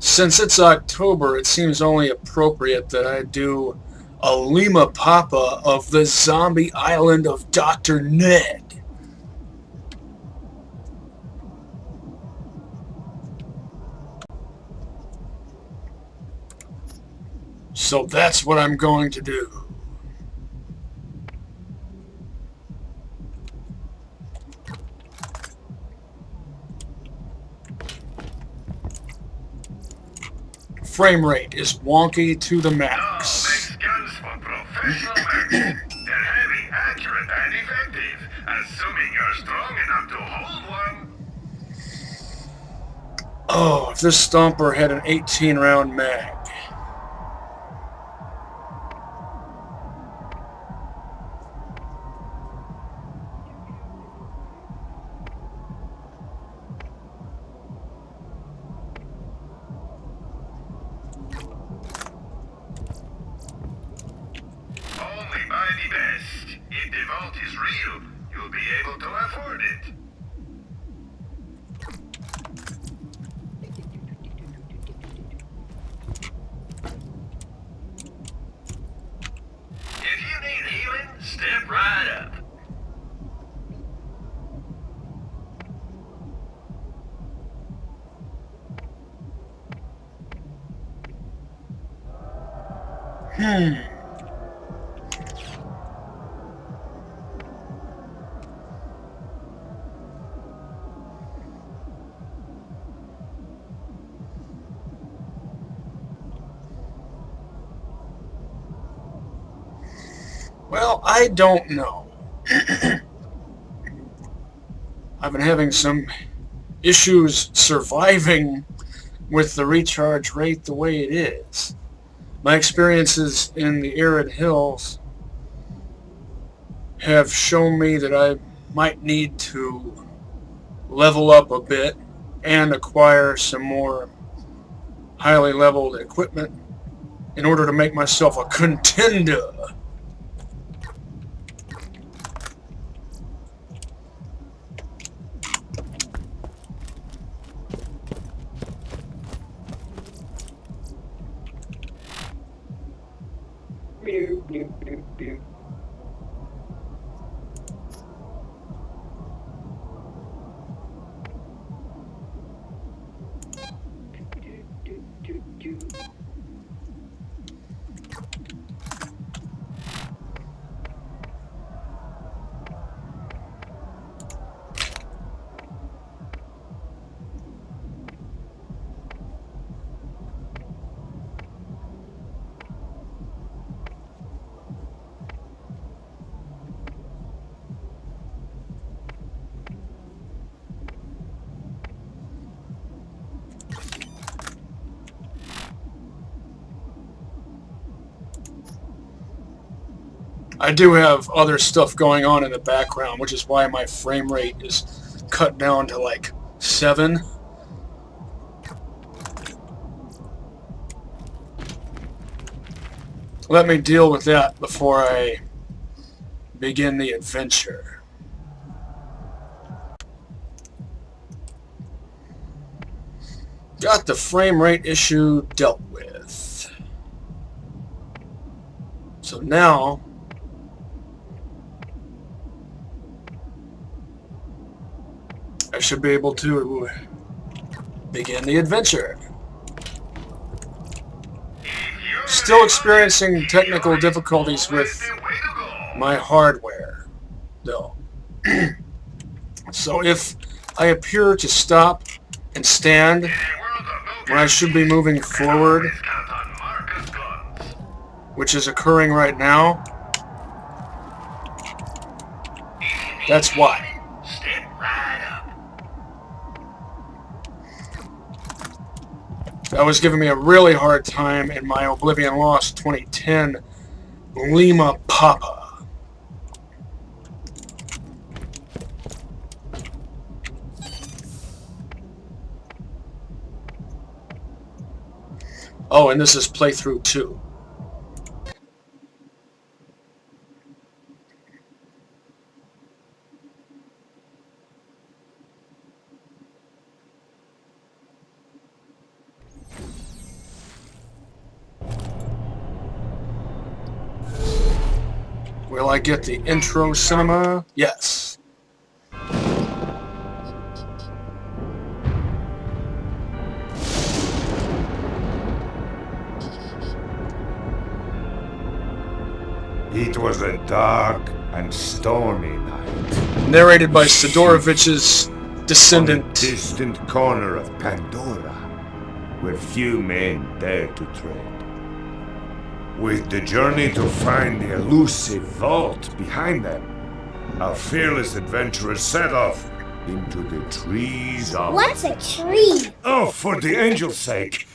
Since it's October, it seems only appropriate that I do a Lima Papa of the zombie island of Dr. Ned. So that's what I'm going to do. Frame rate is wonky to the max. Guns for professional action. They're heavy, accurate, and effective, assuming you're strong enough to hold one. Oh, if this Stomper had an 18-round mag. Only buy the best. If the vault is real, you'll be able to afford it. If you need healing, step right up. Well, I don't know. I've been having some issues surviving with the recharge rate the way it is. My experiences in the arid hills have shown me that I might need to level up a bit and acquire some more highly leveled equipment in order to make myself a contender. I do have other stuff going on in the background, which is why my frame rate is cut down to like 7. Let me deal with that before I begin the adventure. Got the frame rate issue dealt with. So now I should be able to begin the adventure. Still experiencing technical difficulties with my hardware, though. So if I appear to stop and stand when I should be moving forward, which is occurring right now, that's why. That was giving me a really hard time in my Oblivion Lost 2010 Lima Papa. Oh, and this is Playthru-2. Will I get the intro cinema? Yes. It was a dark and stormy night. Narrated by Sidorovich's descendant. On a distant corner of Pandora, where few men dare to tread. With the journey to find the elusive vault behind them, our fearless adventurers set off into the trees of... What's a tree? Oh, for the angel's sake!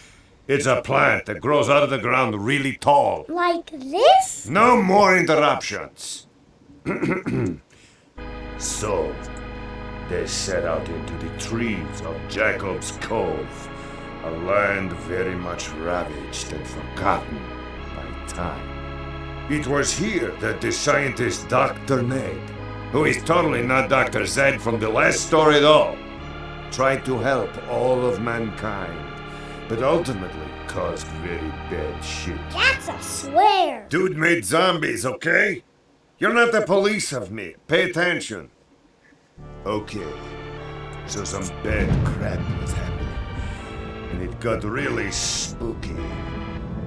It's a plant that grows out of the ground really tall. Like this? No more interruptions. So, they set out into the trees of Jakobs Cove, a land very much ravaged and forgotten by time. It was here that the scientist Dr. Ned, who is totally not Dr. Zed from the last story at all, tried to help all of mankind, but ultimately caused very bad shit. That's a swear. Dude made zombies, okay? You're not the police of me. Pay attention. Okay. So some bad crap was happening. And it got really spooky.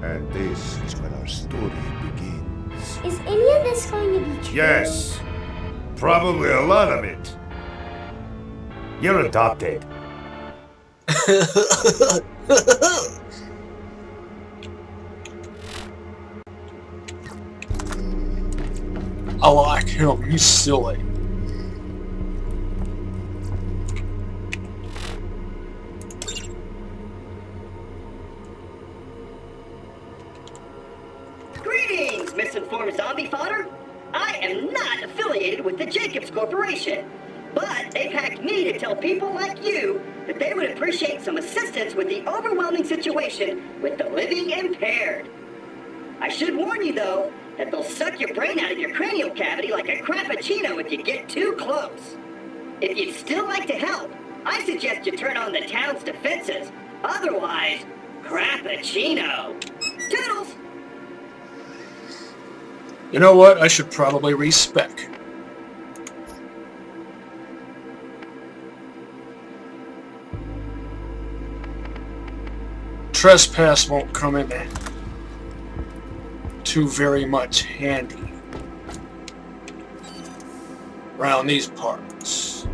And this is when our story begins. Is any of this going to be true? Yes. Probably a lot of it. You're adopted. I like him. He's silly. Greetings, misinformed zombie fodder. I am not affiliated with the Jakobs Corporation, but they've hacked me to tell people like you that they would appreciate some assistance with the overwhelming situation with the living impaired. I should warn you, though, that they'll suck your brain out of your cranial cavity like a crappuccino if you get too close. If you'd still like to help, I suggest you turn on the town's defenses. Otherwise, crappuccino. Toodles! You know what? I should probably respec. Trespass won't come in too very much handy around these parts.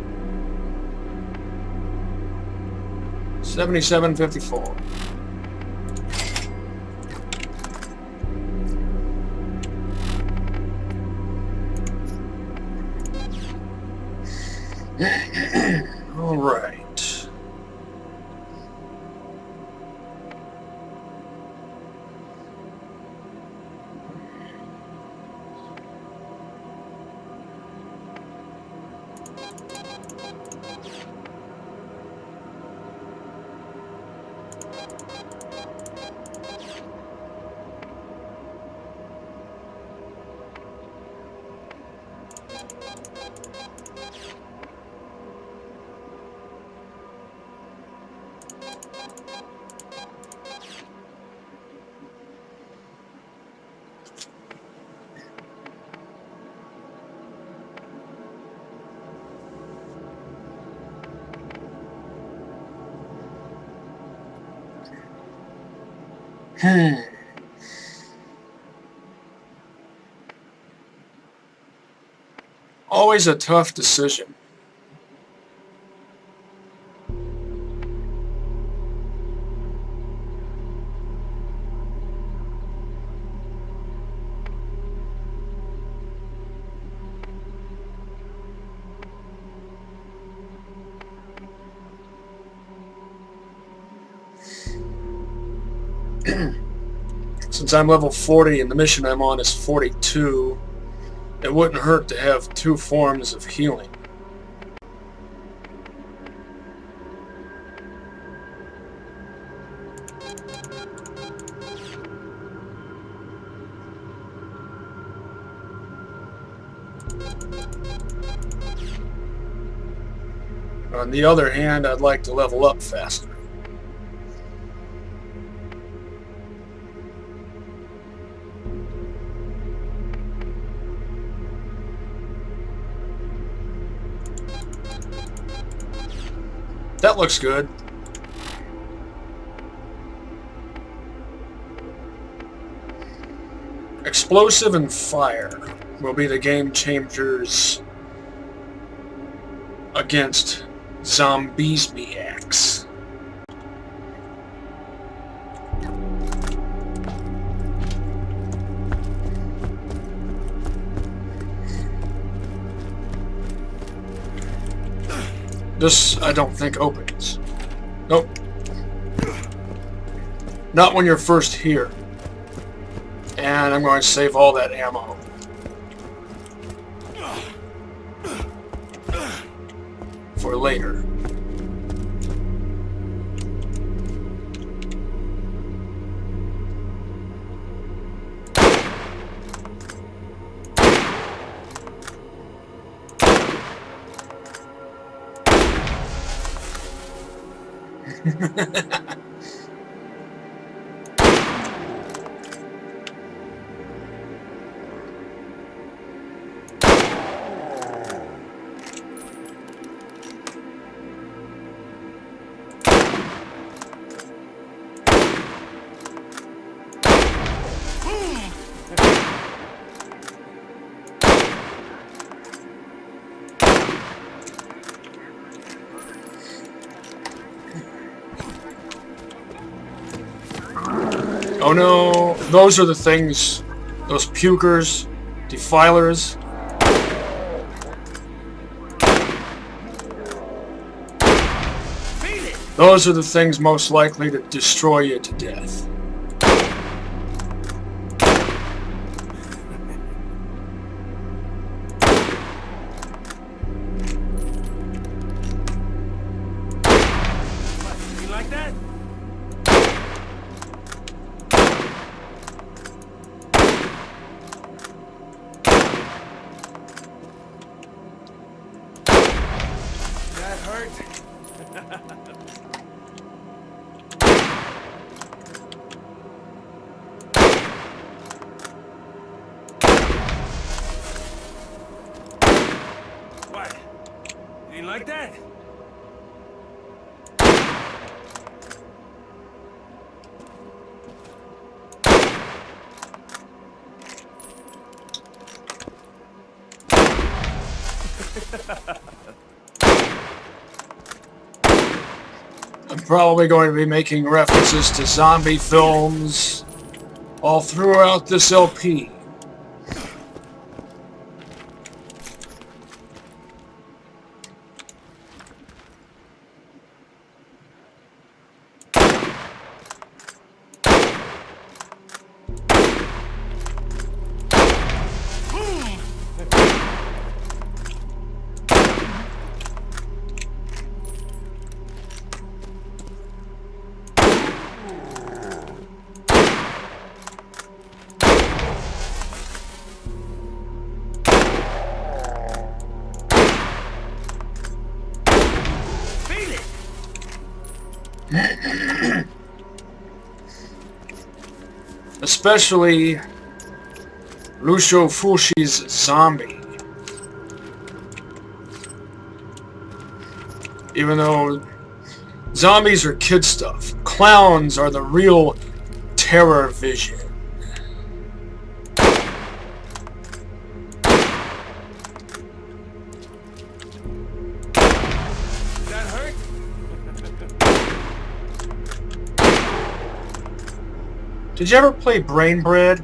7754. All right. Always a tough decision. Since I'm level 40 and the mission I'm on is 42, it wouldn't hurt to have 2 forms of healing. On the other hand, I'd like to level up faster. That looks good. Explosive and fire will be the game changers against Zombiesbiacs. This, I don't think, opens. Nope. Not when you're first here. And I'm going to save all that ammo. For later. Oh no, those are the things, those pukers, defilers. Those are the things most likely to destroy you to death. You like that? That hurt. What? You didn't like that? I'm probably going to be making references to zombie films all throughout this LP. Especially Lucio Fulci's zombie. Even though zombies are kid stuff, clowns are the real terror vision. That hurt? Did you ever play Brain Bread?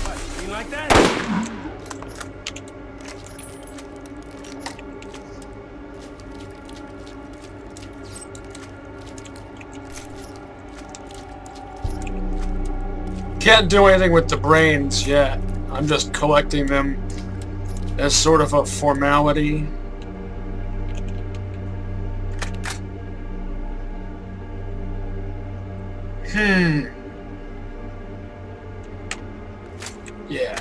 What? You like that? Can't do anything with the brains yet. I'm just collecting them as sort of a formality. Yeah.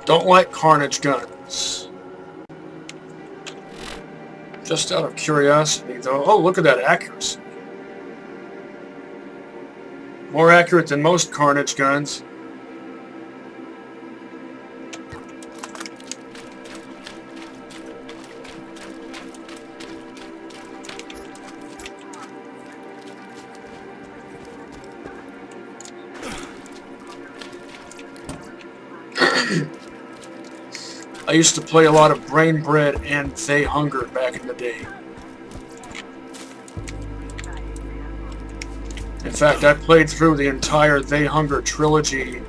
Don't like Carnage guns. Just out of curiosity, though. Oh, look at that accuracy. More accurate than most Carnage guns. I used to play a lot of Brain Bread and They Hunger back in the day. In fact, I played through the entire They Hunger trilogy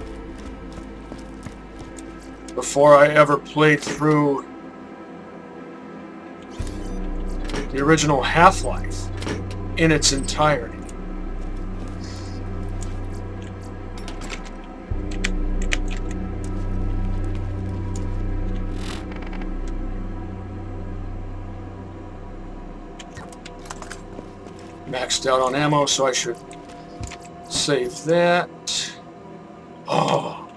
before I ever played through the original Half-Life in its entirety. Maxed out on ammo, so I should save that. Oh.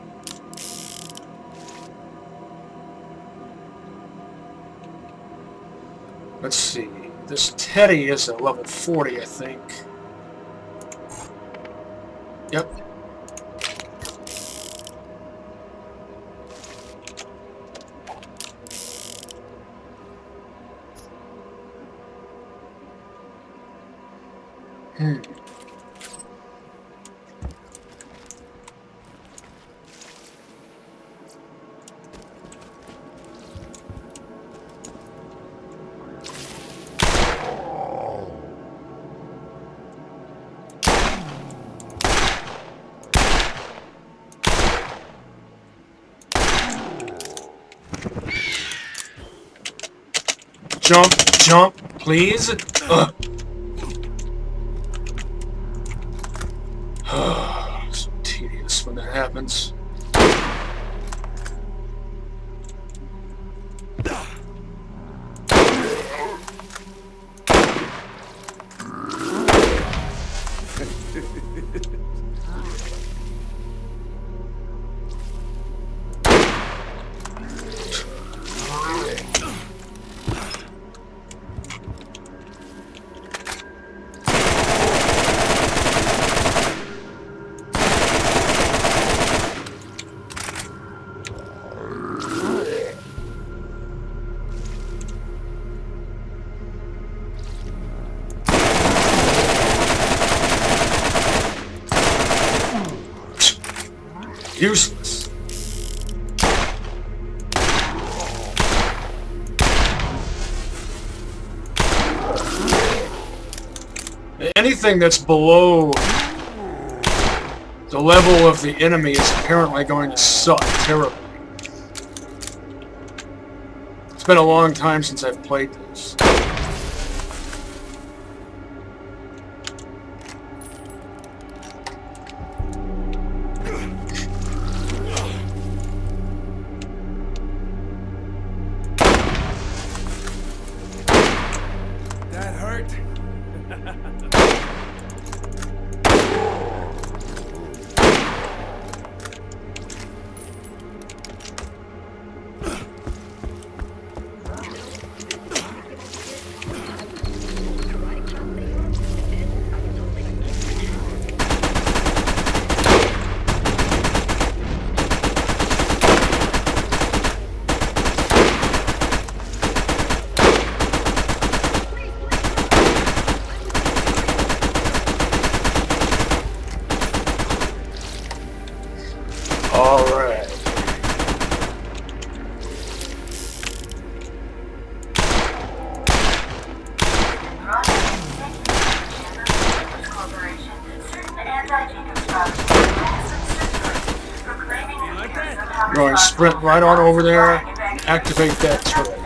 Let's see. This Teddy is a level 40, I think. Yep. Jump, jump, please. Ugh. So tedious when that happens. Useless. Anything that's below the level of the enemy is apparently going to suck terribly. It's been a long time since I've played this. Going to sprint right on over there, activate that turret.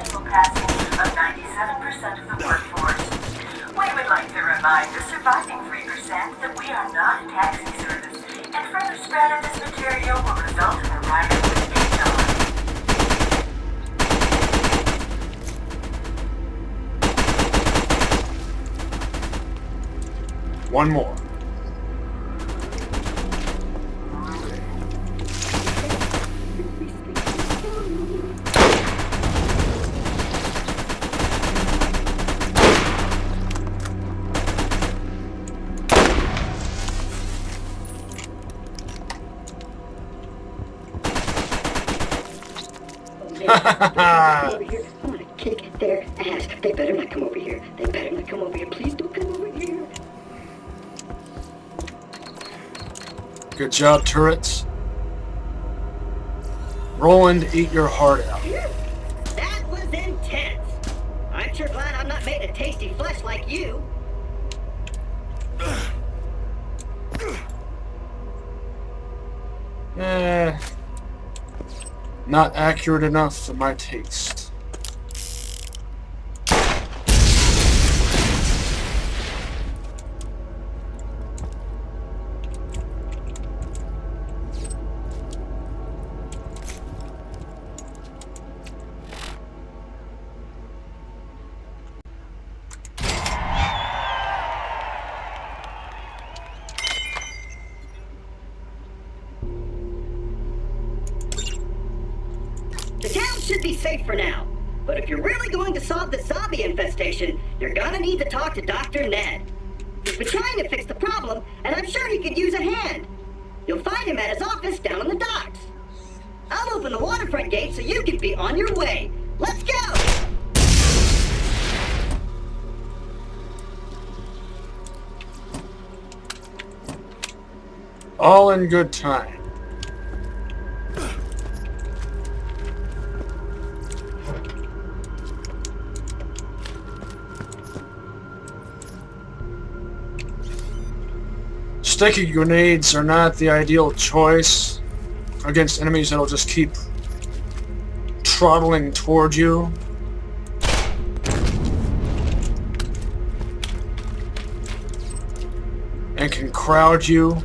We would like to remind the surviving 3% that we are not a taxi service, and further spread of this material will result in a riot with big. One more. Come over here. I want to kick their ass. They better not come over here. They better not come over here. Please don't come over here. Good job, turrets. Roland, eat your heart out. That was intense. I'm sure glad I'm not made of tasty flesh like you. Not accurate enough for my taste. The town should be safe for now. But if you're really going to solve the zombie infestation, you're gonna need to talk to Dr. Ned. He's been trying to fix the problem, and I'm sure he could use a hand. You'll find him at his office down on the docks. I'll open the waterfront gate so you can be on your way. Let's go! All in good time. Sticky grenades are not the ideal choice against enemies that'll just keep throttling toward you. And can crowd you.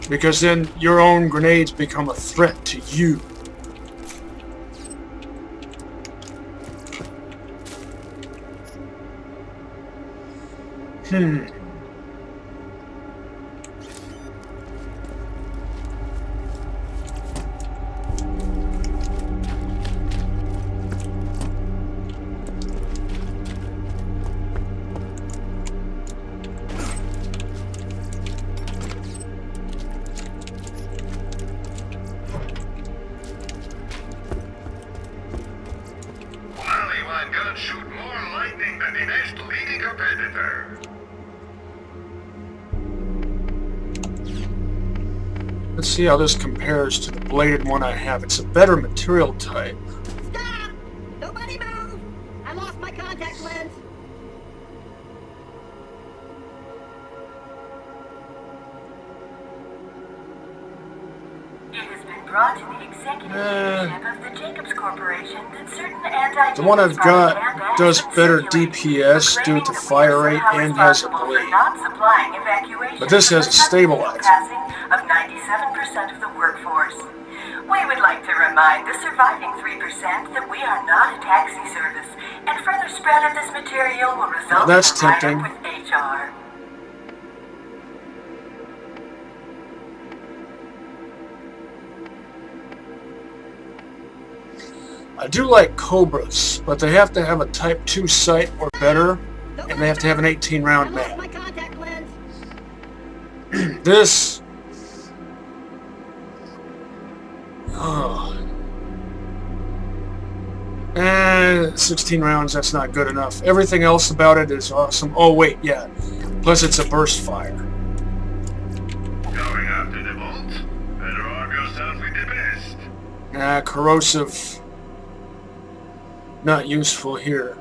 Because then your own grenades become a threat to you. One gun shoot more lightning than the next leading competitor. Let's see how this compares to the bladed one I have. It's a better material type. Stop! Nobody move! I lost my contact lens. It has been brought to the executive leadership of the Jakobs Corporation that certain The one I've got does better DPS due to fire rate and has a blade. But this has a stabilizer. Of 97% of the workforce. We would like to remind the surviving 3% that we are not a taxi service, and further spread of this material will result Now that's in a write-up tempting. with HR. I do like Cobras, but they have to have a Type 2 sight or better, and they have to have an 18-round I lost mag. my contact lens. This... Oh. 16 rounds, that's not good enough. Everything else about it is awesome. Oh, wait, yeah. Plus it's a burst fire. Going after the vault? Better arm yourself with the best. Corrosive. Not useful here.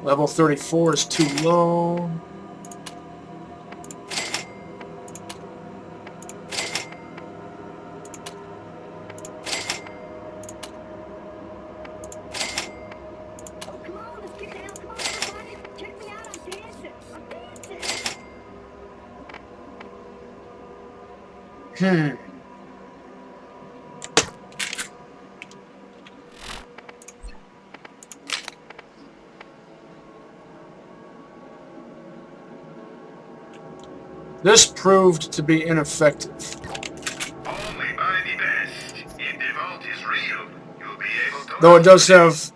Level 34 is too low. Oh, come on, let's get down. Come on, everybody. Check me out. I'm dancing. I'm dancing. This proved to be ineffective. Only by the best. If the vault is real, you'll be able to... Though it does have...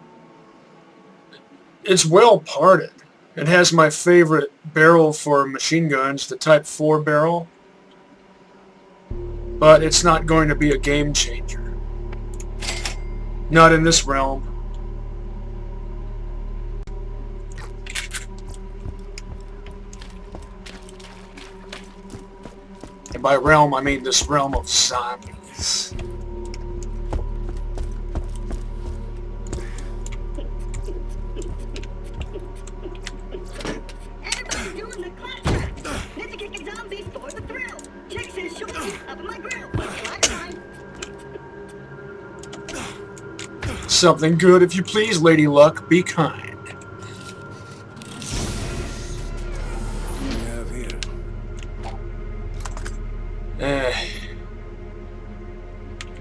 It's well parted. It has my favorite barrel for machine guns, the Type 4 barrel. But it's not going to be a game changer. Not in this realm. And by realm, I mean this realm of zombies. Everybody's doing the claptrap. Nigga kicking zombies for the thrill. Chicks and shorties up in my grill. Like time. Something good, if you please, Lady Luck. Be kind. What do we have here?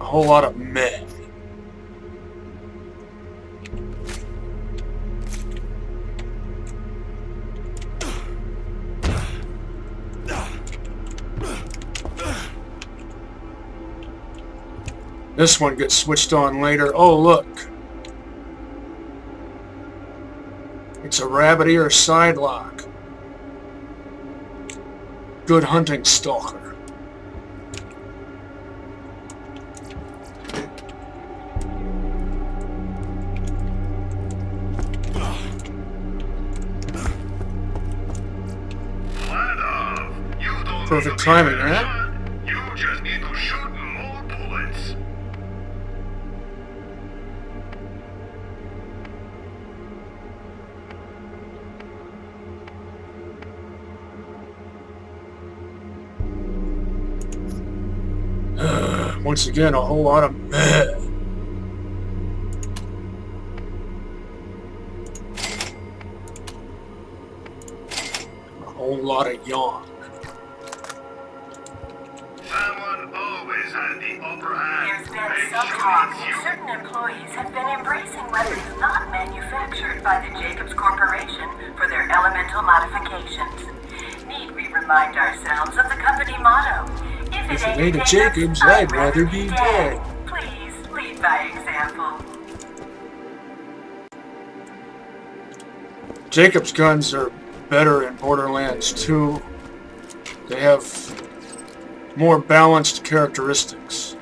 A whole lot of meh. This one gets switched on later. Oh, look. It's a rabbit ear sidelock. Good hunting, stalker. Perfect timing, huh? You just need to shoot more bullets. Once again, a whole lot of meh. A whole lot of yawn. Someone always has the upper hand. There's been Make some sure talk it's that you. certain employees have been embracing weapons not manufactured by the Jakobs Corporation for their elemental modifications. Need we remind ourselves of the company motto? If it ain't a Jakobs, I'd rather be dead. Please lead by example. Jakobs guns are better in Borderlands 2. They have more balanced characteristics.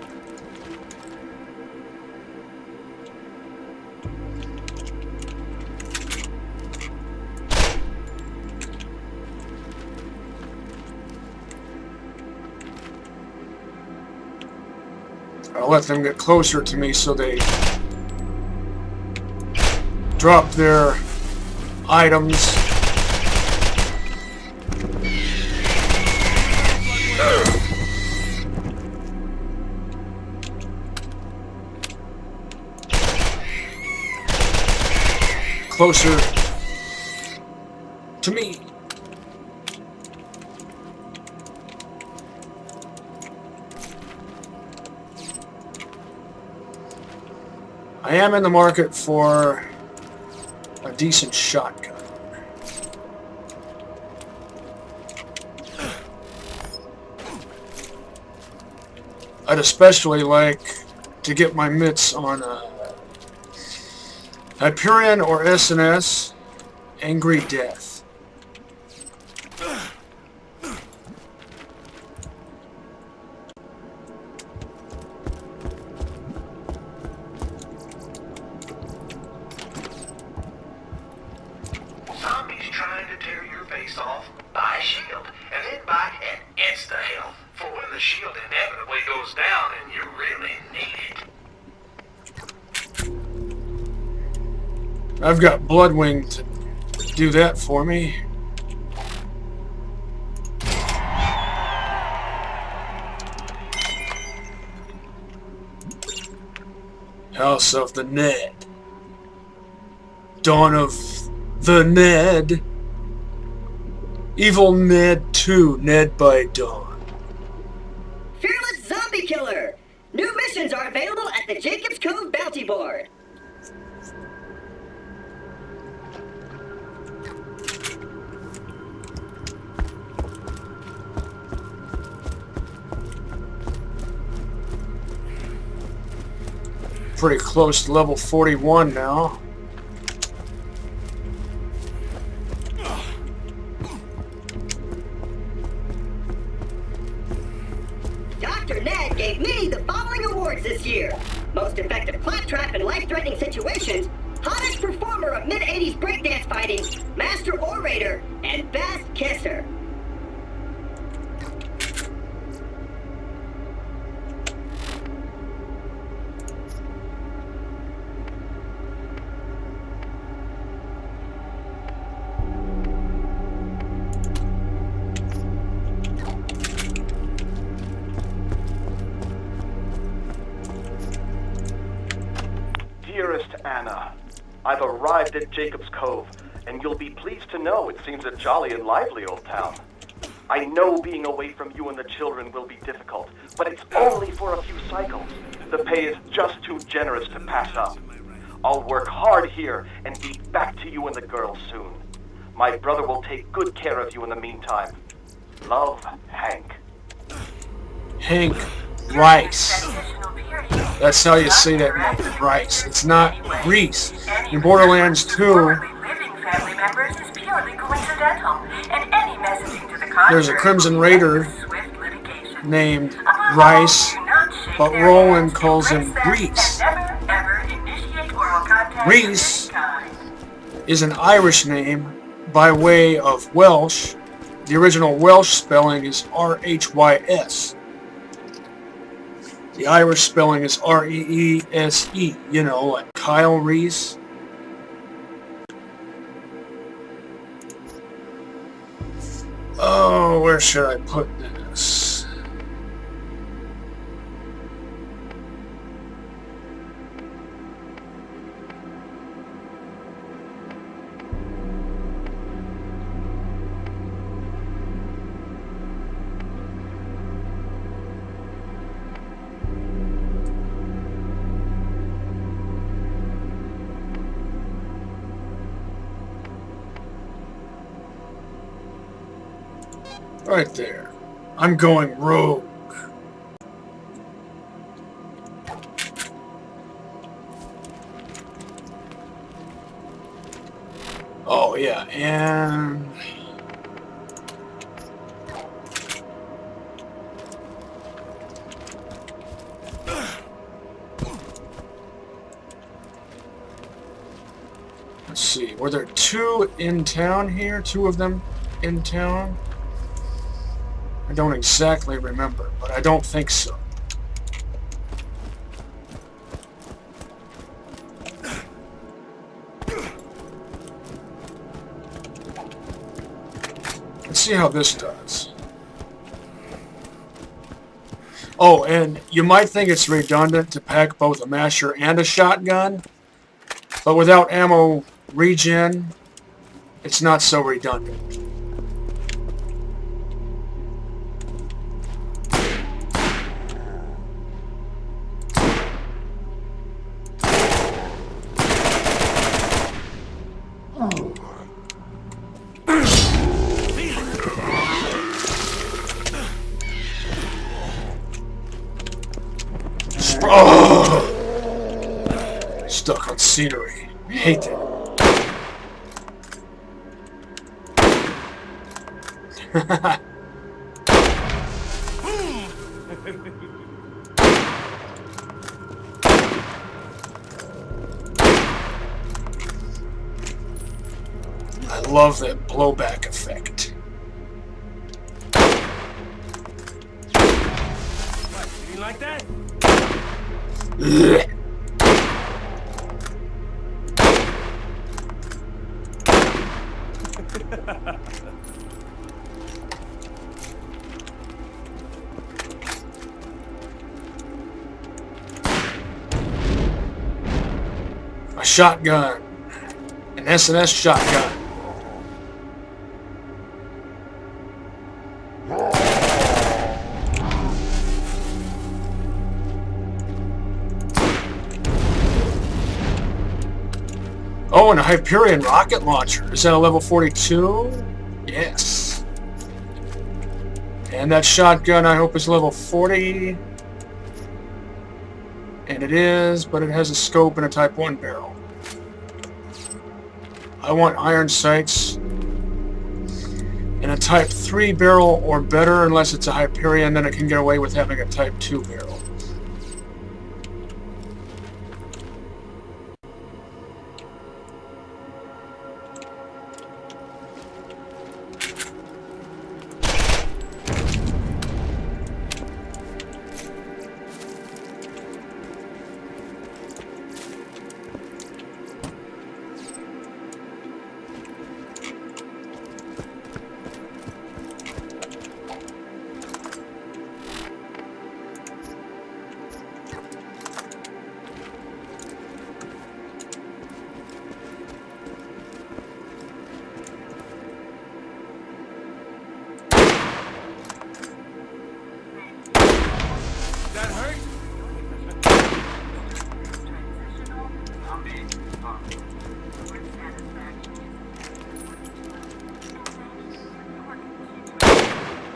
I'll let them get closer to me so they drop their items. Closer to me. I am in the market for a decent shotgun. I'd especially like to get my mitts on a Hyperion or SNS, Angry Death. Zombies trying to tear your face off. Buy a shield, and then buy an insta-health for when the shield inevitably goes down and you really need it. I've got Bloodwing to do that for me. House of the Ned. Dawn of the Ned. Evil Ned 2, Ned by Dawn. Fearless Zombie Killer. New missions are available at the Jakobs Cove Bounty Board. Pretty close to level 41 now. awards this year. Most effective claptrap in life-threatening situations, hottest performer of mid-80s breakdance fighting, master orator, and best kisser. Dearest Anna, I've arrived at Jakobs Cove, and you'll be pleased to know it seems a jolly and lively old town. I know being away from you and the children will be difficult, but it's only for a few cycles. The pay is just too generous to pass up. I'll work hard here and be back to you and the girls soon. My brother will take good care of you in the meantime. Love, Hank. Hank Rice. That's how you say that name, Rice. It's not Reese. In Borderlands 2, there's a Crimson Raider named Rice, but Roland calls him Reese. Reese is an Irish name by way of Welsh. The original Welsh spelling is R-H-Y-S. The Irish spelling is R-E-E-S-E, you know, like Kyle Reese. Oh, where should I put this? Right there. I'm going rogue. Oh, yeah, and... let's see, were there two in town here? Two of them in town? I don't exactly remember, but I don't think so. Let's see how this does. Oh, and you might think it's redundant to pack both a masher and a shotgun, but without ammo regen, it's not so redundant. Oh! Stuck on scenery. I hate that. I love that blowback effect. What, you didn't like that? Blech. A shotgun. An S&S shotgun. Oh, and a Hyperion rocket launcher. Is that a level 42? Yes. And that shotgun, I hope, is level 40. And it is, but it has a scope and a Type 1 barrel. I want iron sights and a Type 3 barrel or better, unless it's a Hyperion, then it can get away with having a Type 2 barrel.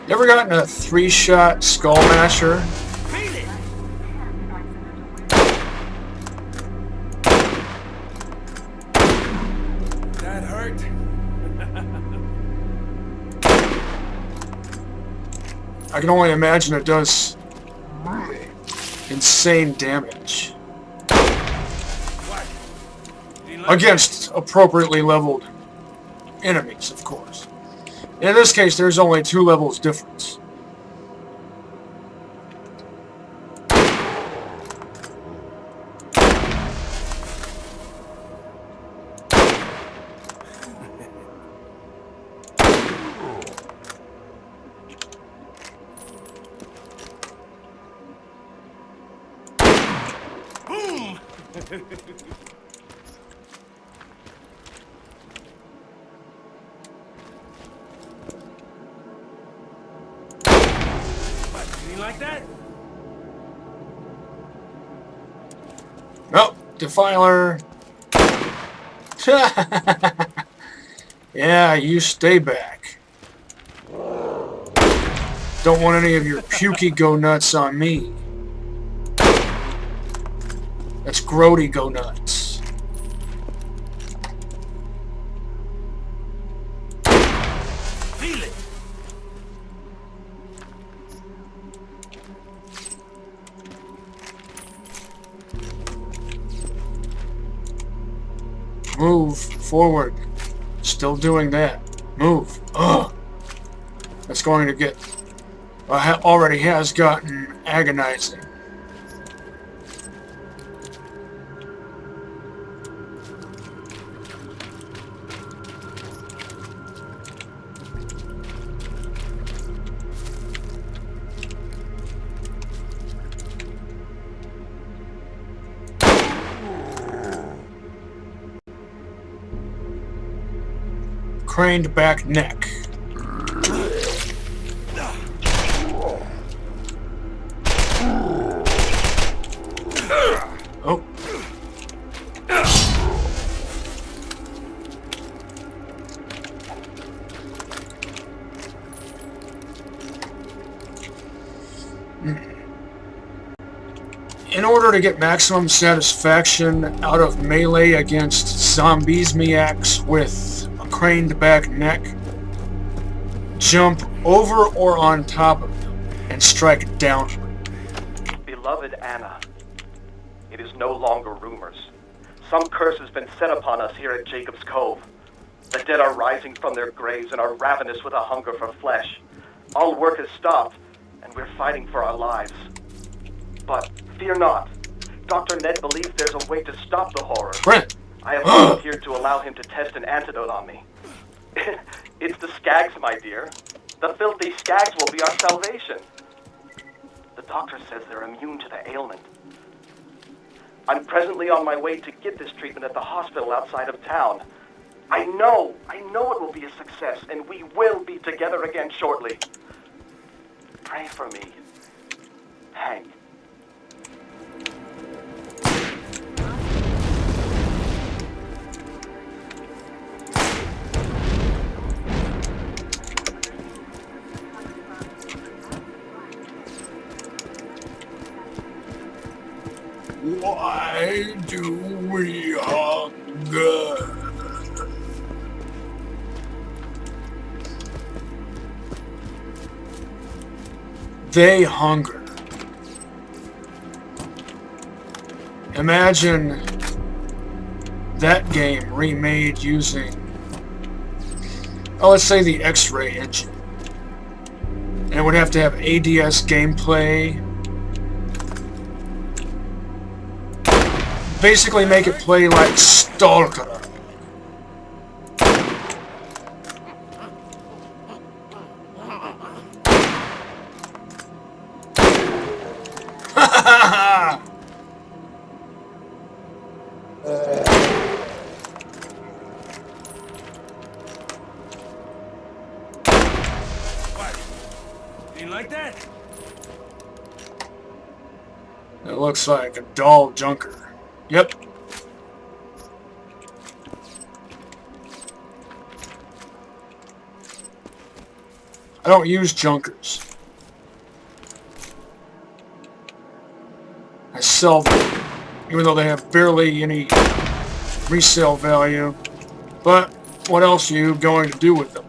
You ever gotten a 3-shot Skullmasher? Feel it! That hurt? I can only imagine it does insane damage. What? You didn't like Against appropriately leveled enemies, of course. In this case, there's only 2 levels difference. Boom! What? You didn't like that? Nope, Defiler. Yeah, you stay back. Don't want any of your pukey go nuts on me. That's grody go nuts. Feel it! Move forward. Still doing that. Move. Ugh. That's going to get... already has gotten agonizing. Craned back neck. Oh. In order to get maximum satisfaction out of melee against zombiesmiacs with a craned back neck, jump over or on top of them and strike downward. Beloved Anna, it is no longer rumors. Some curse has been set upon us here at Jakobs Cove. The dead are rising from their graves and are ravenous with a hunger for flesh. All work has stopped, and we're fighting for our lives. But fear not. Dr. Ned believes there's a way to stop the horror. Brent! I have volunteered to allow him to test an antidote on me. It's the skags, my dear. The filthy skags will be our salvation. The doctor says they're immune to the ailment. I'm presently on my way to get this treatment at the hospital outside of town. I know it will be a success, and we will be together again shortly. Pray for me, Hank. Why do we hunger? They hunger. Imagine that game remade using, let's say the X-Ray engine. And it would have to have ADS gameplay. Basically make it play like Stalker. What? You didn't like that? It looks like a doll junker. Yep. I don't use junkers. I sell them, even though they have barely any resale value. But what else are you going to do with them?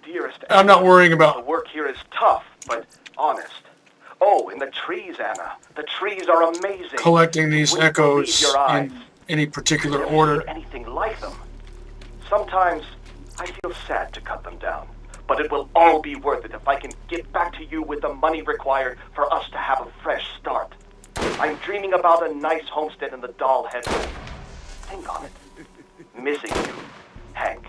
Dearest I'm not worrying the about work here is tough, but honest. Oh, and the trees, Anna. The trees are amazing. collecting these You wouldn't believe echoes your eyes. in any particular I've never order. seen anything like them. Sometimes I feel sad to cut them down, but it will all be worth it if I can get back to you with the money required for us to have a fresh start. I'm dreaming about a nice homestead in the Doll Headland. Think on it. Missing you, Hank.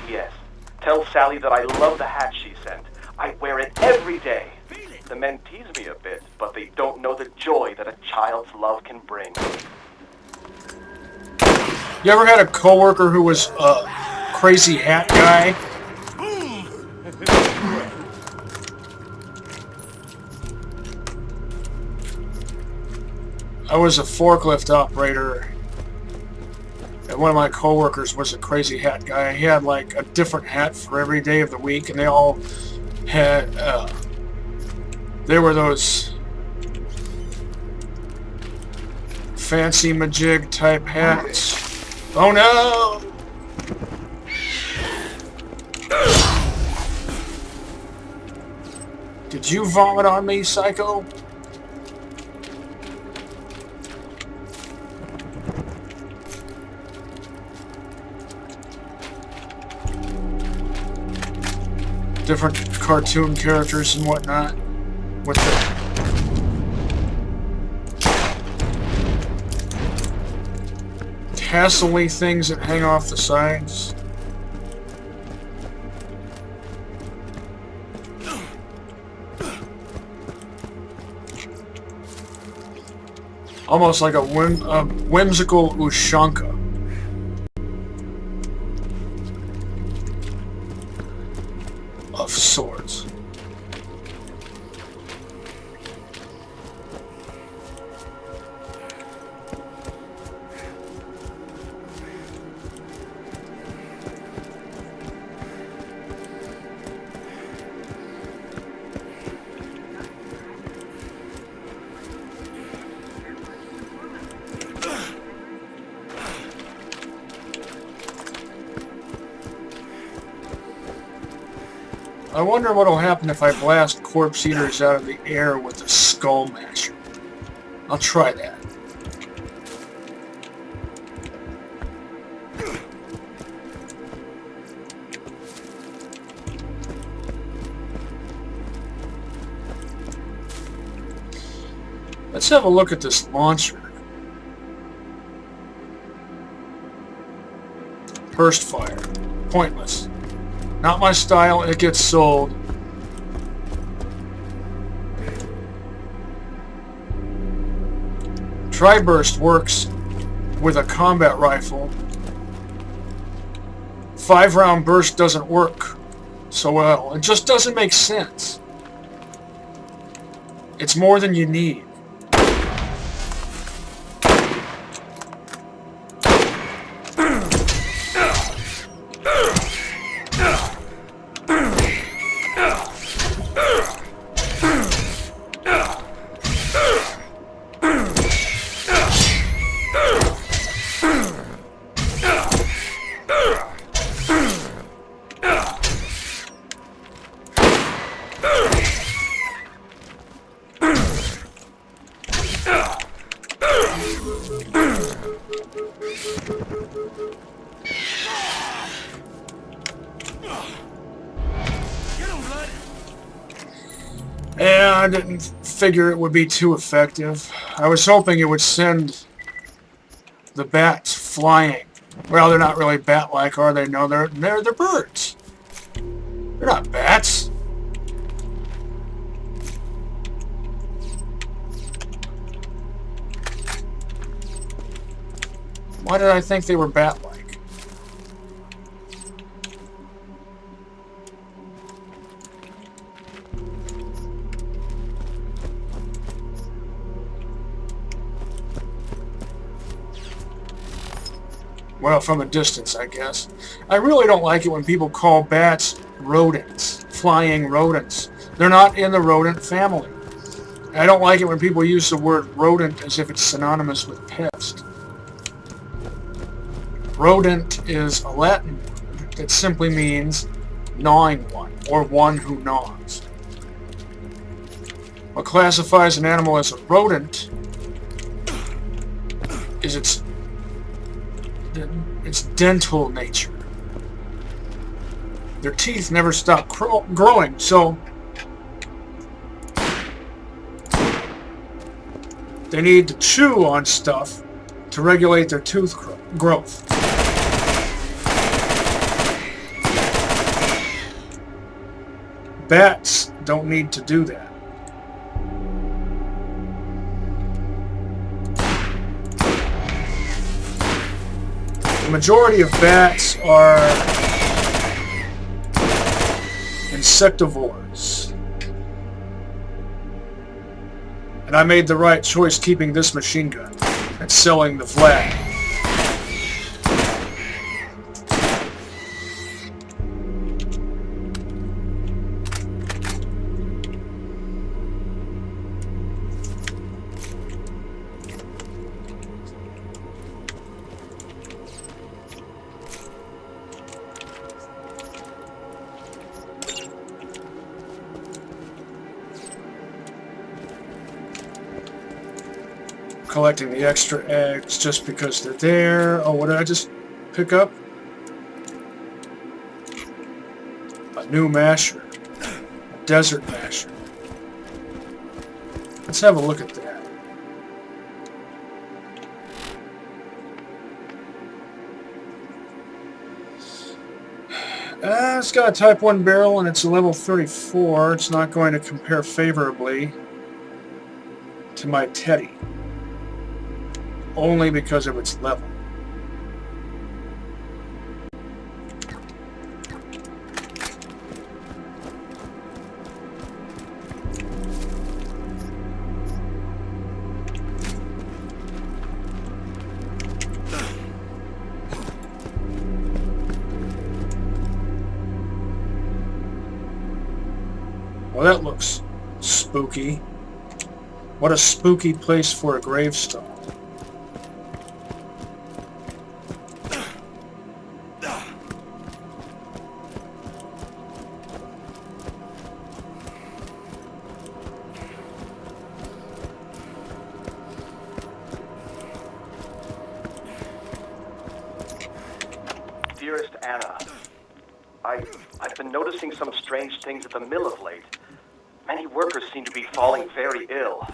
Yes. Tell Sally that I love the hat she sent. I wear it every day. The men tease me a bit, but they don't know the joy that a child's love can bring. You ever had a coworker who was a crazy hat guy? I was a forklift operator, and one of my coworkers was a crazy hat guy. He had like a different hat for every day of the week, and they all had, they were those fancy majig type hats. Oh no! Did you vomit on me, psycho? Different cartoon characters and whatnot with the tassel-y things that hang off the sides. Almost like a whimsical Ushanka. Of sorts. I wonder what'll happen if I blast corpse eaters out of the air with a Skullmasher. I'll try that. Let's have a look at this launcher. Burst fire. Pointless. Not my style, it gets sold. Tri-burst works with a combat rifle. 5-round burst doesn't work so well. It just doesn't make sense. It's more than you need. Yeah, I didn't figure it would be too effective. I was hoping it would send the bats flying. Well, they're not really bat-like, are they? No, they're birds. They're not bats. Why did I think they were bat-like? Well, from a distance, I guess. I really don't like it when people call bats rodents, flying rodents. They're not in the rodent family. I don't like it when people use the word rodent as if it's synonymous with pest. Rodent is a Latin word that simply means gnawing one, or one who gnaws. What classifies an animal as a rodent is its dental nature. Their teeth never stop growing, so they need to chew on stuff to regulate their tooth growth. Bats don't need to do that. The majority of bats are insectivores. And I made the right choice keeping this machine gun and selling the flag. Collecting the extra eggs just because they're there. Oh, what did I just pick up? A new masher. A desert masher. Let's have a look at that. It's got a Type 1 barrel and it's a level 34. It's not going to compare favorably to my Teddy. Only because of its level. Well, that looks spooky. What a spooky place for a gravestone. Dearest Anna, I've been noticing some strange things at the mill of late. Many workers seem to be falling very ill.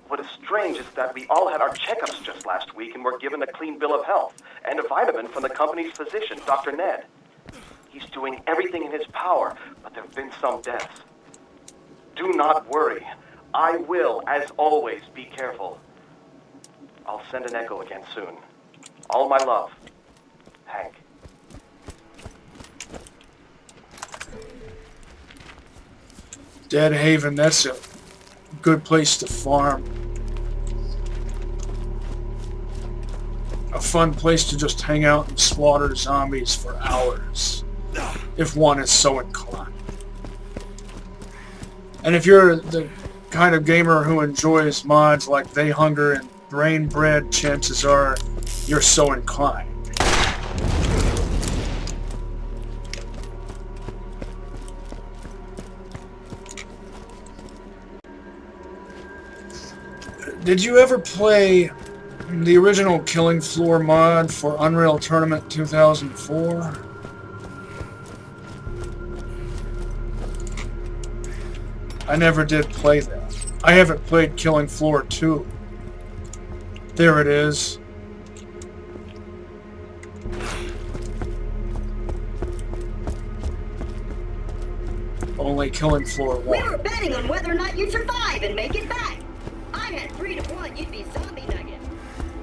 What is strange is that we all had our checkups just last week and were given a clean bill of health and a vitamin from the company's physician, Dr. Ned. He's doing everything in his power, but there have been some deaths. Do not worry. I will, as always, be careful. I'll send an echo again soon. All my love. Hank. Dead Haven, that's a good place to farm. A fun place to just hang out and slaughter zombies for hours, if one is so inclined. And if you're the kind of gamer who enjoys mods like They Hunger and Brain Bread, chances are you're so inclined. Did you ever play the original Killing Floor mod for Unreal Tournament 2004? I never did play that. I haven't played Killing Floor 2. There it is. Only Killing Floor 1. We were betting on whether or not you'd survive and make it back. I had 3-1 you'd be zombie nugget.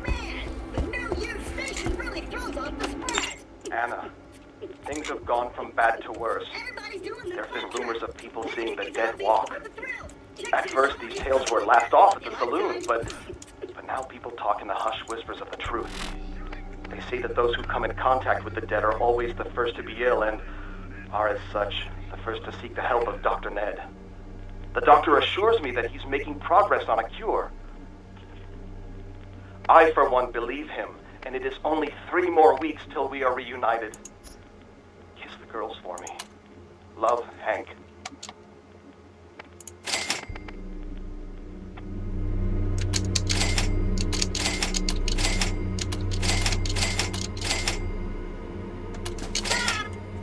Man, the new youth station really throws off the spread. Anna, things have gone from bad to worse. Everybody's doing the There have been club rumors trick. of people Then seeing you the can dead zombie walk. for the thrill. At first, these tales were laughed off at the saloon, but now people talk in the hushed whispers of the truth. They say that those who come in contact with the dead are always the first to be ill and are, as such, the first to seek the help of Dr. Ned. The doctor assures me that he's making progress on a cure. I, for one, believe him, and it is only 3 more weeks till we are reunited. Kiss the girls for me. Love, Hank.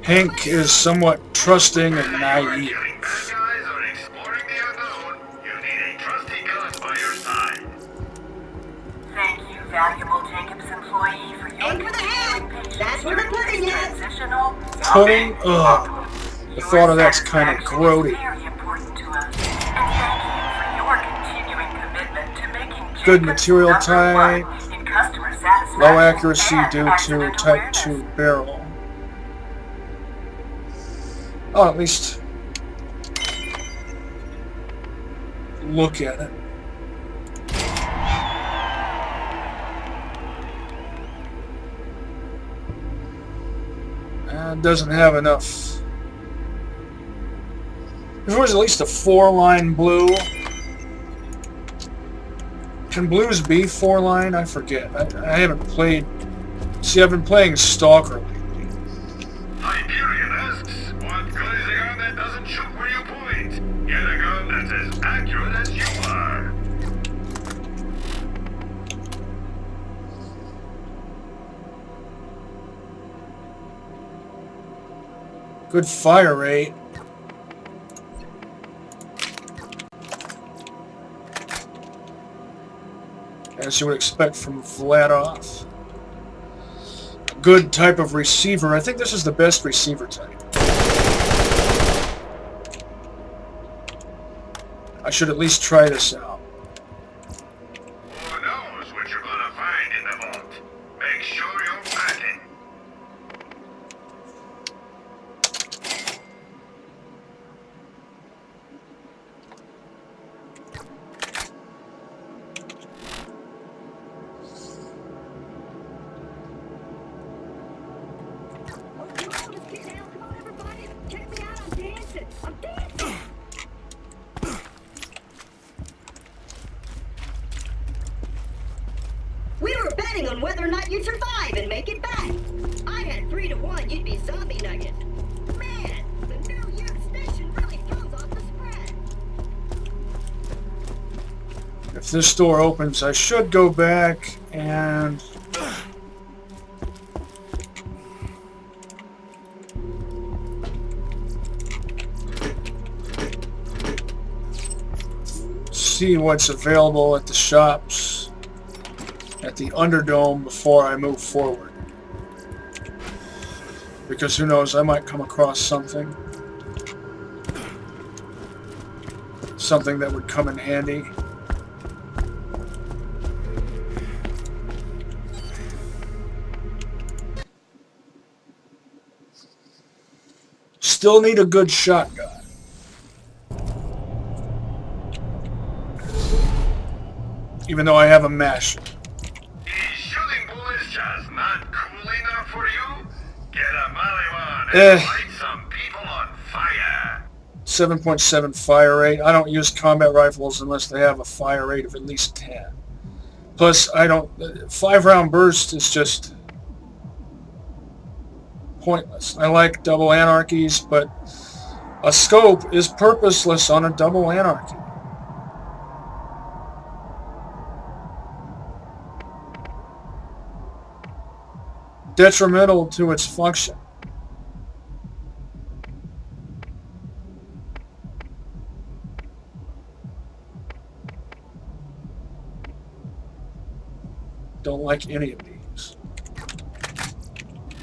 Hank is somewhat trusting and naive. Killing bad guys or exploring the unknown, you need a trusty gun by your side. Thank you, valuable Jakobs employee, for your Aim for the head. continuing patience That's where the during pudding this is. transitional Pudding? moment. Ugh. The thought of that's kind of grody. Very important to us. And thank you for your continuing commitment to making Good Jakobs material number type. one in customer satisfaction Low accuracy and due to accident Type awareness. 2 barrel. I'll at least look at it. Doesn't have enough. If it was at least a 4-line blue. Can blues be 4-line? I forget. I haven't played. See, I've been playing Stalker lately. Hyperion asks, what good is a gun that doesn't shoot where you point? Get a gun that's as accurate as you are. Good fire rate. As you would expect from Vladov. Good type of receiver. I think this is the best receiver type. I should at least try this out. Who knows what you're gonna find in the vault? Make sure you're packing. Come on, everybody. Check me out. I'm dancing. I'm dancing. We were betting on whether or not you'd survive and make it back. I had 3 to 1 you'd be zombie nugget. Man, the New Year's station really throws off the spread. If this door opens, I should go back and... see what's available at the shops at the Underdome before I move forward. Because who knows, I might come across something. Something that would come in handy. Still need a good shotgun. Even though I have a masher. Is shooting bullets just not cool enough for you? Get a Molly and light some people on fire. 7.7 fire rate. I don't use combat rifles unless they have a fire rate of at least 10. Plus, I don't... 5-round burst is just pointless. I like double anarchies, but a scope is purposeless on a double anarchy. Detrimental to its function. Don't like any of these.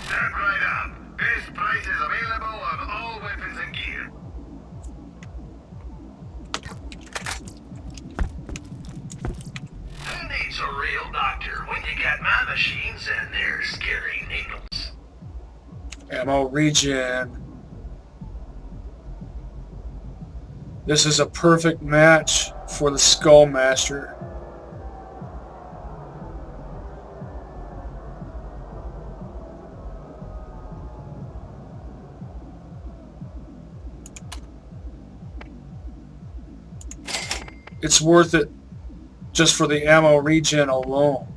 Step right up. This price is available on all weapons and gear. Who needs a real doctor when you got my machines and their scary needles? Ammo regen. This is a perfect match for the Skullmasher. it's worth it just for the ammo regen alone.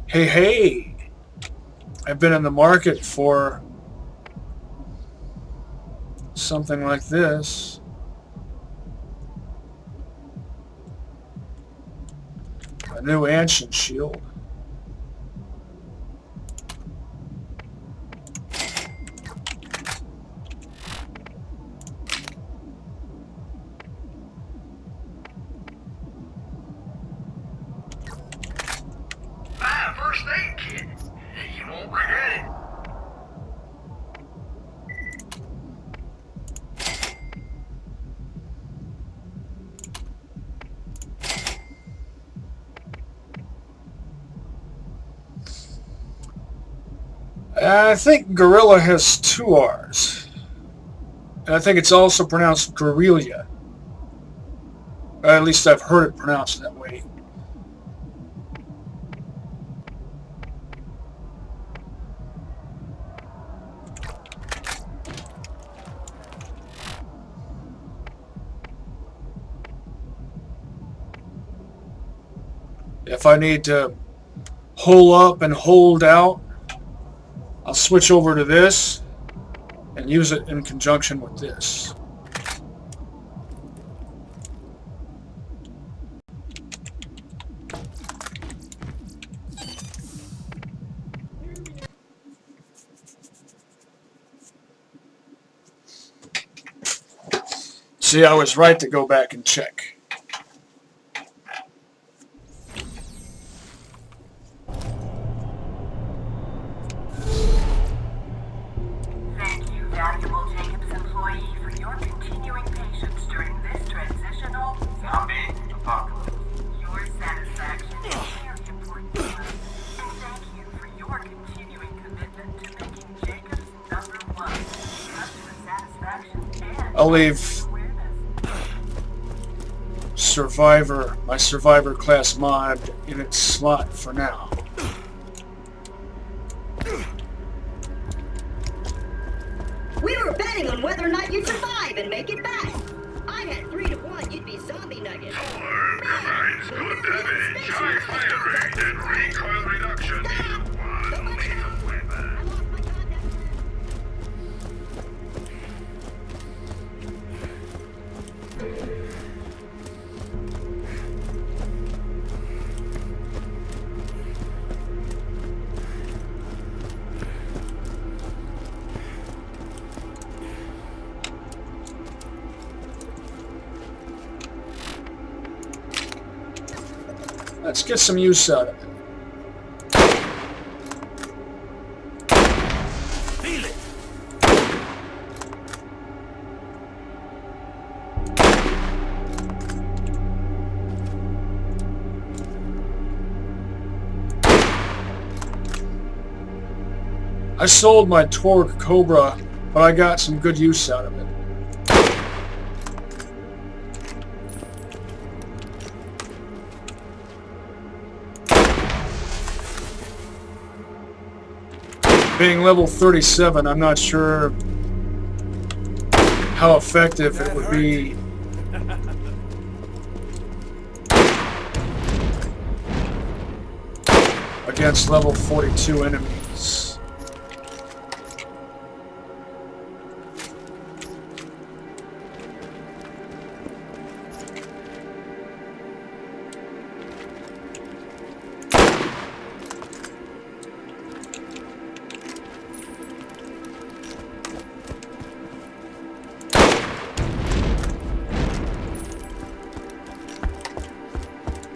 Hey, I've been in the market for something like this. A new ancient shield. First aid kit. You won't regret it. I think gorilla has 2 R's. And I think it's also pronounced guerrilla. At least I've heard it pronounced that way. If I need to hole up and hold out, I'll switch over to this and use it in conjunction with this. See, I was right to go back and check. Thank you, valuable Jakobs employee, for your continuing patience during this transitional zombie apocalypse. Your satisfaction is very important to us, and thank you for your continuing commitment to making Jakobs #1 customer satisfaction and I'll leave my Survivor class mod in its slot for now. We were betting on whether or not you'd survive and make it back. I had 3 to 1 you'd be zombie nuggets. Provides good damage, high fire rate, and recoil reduction in one lethal weapon. I lost my contact. Let's get some use out of it. Feel it. I sold my Torque Cobra, but I got some good use out of it. Being level 37, I'm not sure how effective it would be. Against level 42 enemies.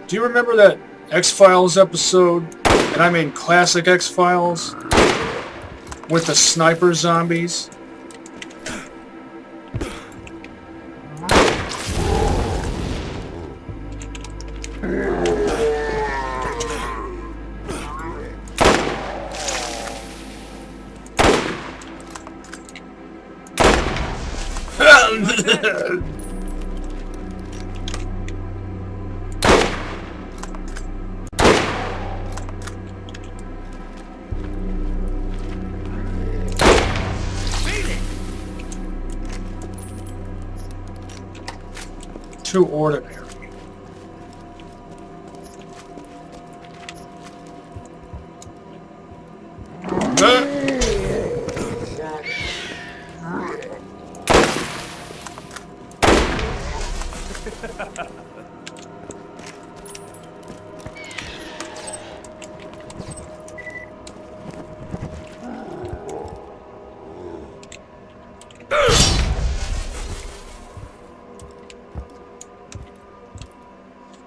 Do you remember that X-Files episode, and I mean classic X-Files, with the sniper zombies? Too ordinary.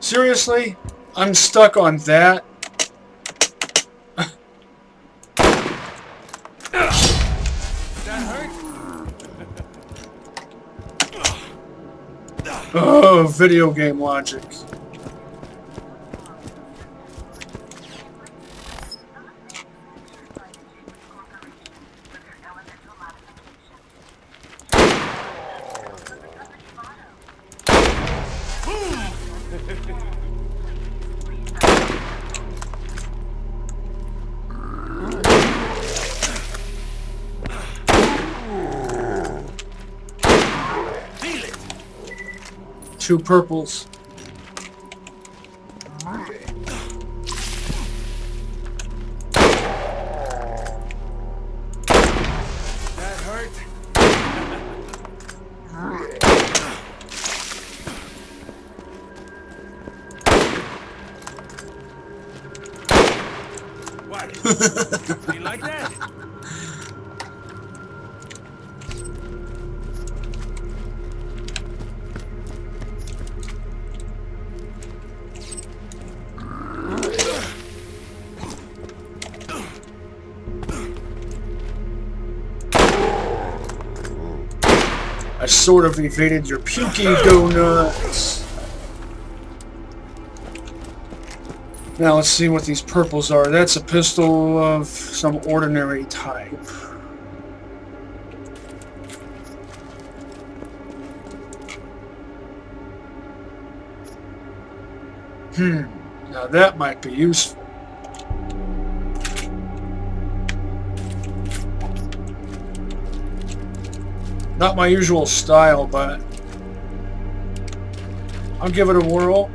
Seriously? I'm stuck on that. Oh, video game logic. Two purples. That hurt? What? You like that? I sort of evaded your pukey donuts. Now let's see what these purples are. That's a pistol of some ordinary type. Now that might be useful. Not my usual style, but I'll give it a whirl.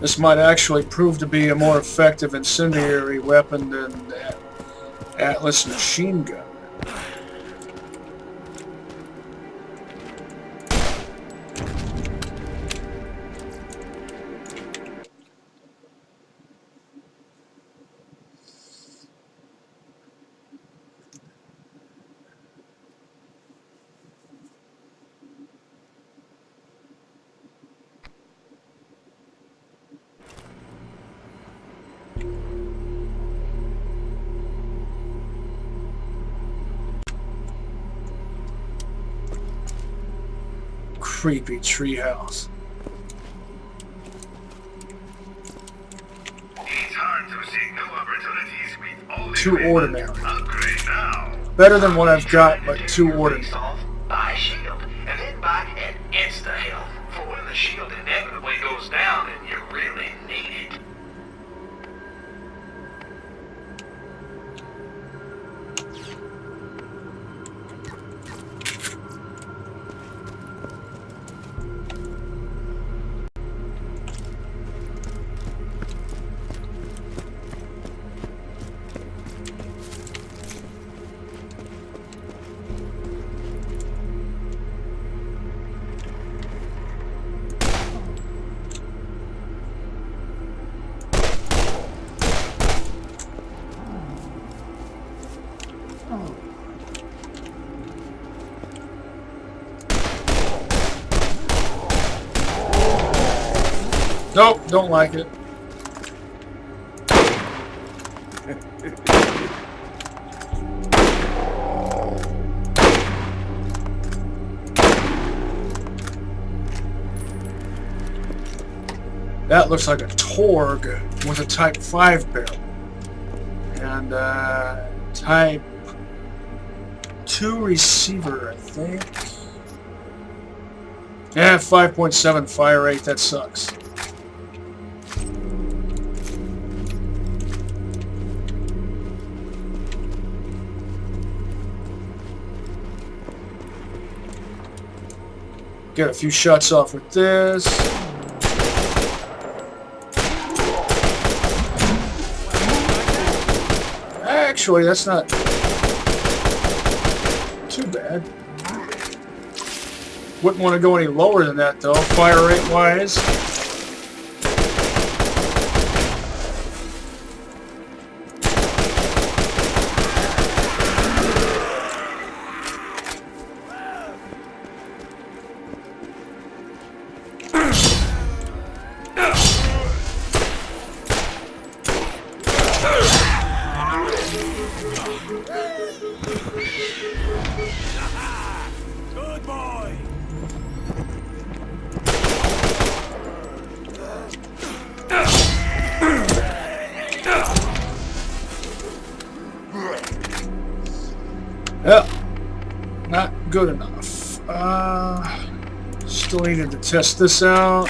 This might actually prove to be a more effective incendiary weapon than that Atlas machine gun. Creepy treehouse. It's hard to see new opportunities with only Too ordinary. upgrade now. Better than what I've got, but too ordinary. Buy a shield, and then buy an insta-health for when the shield inevitably goes down and you really need it. Nope, don't like it. That looks like a Torg with a Type 5 barrel. And Type 2 receiver, I think. Yeah, 5.7 fire rate, that sucks. Get a few shots off with this. Actually, that's not too bad. Wouldn't want to go any lower than that, though, fire rate wise. Good boy. Yep, not good enough. Still needed to test this out.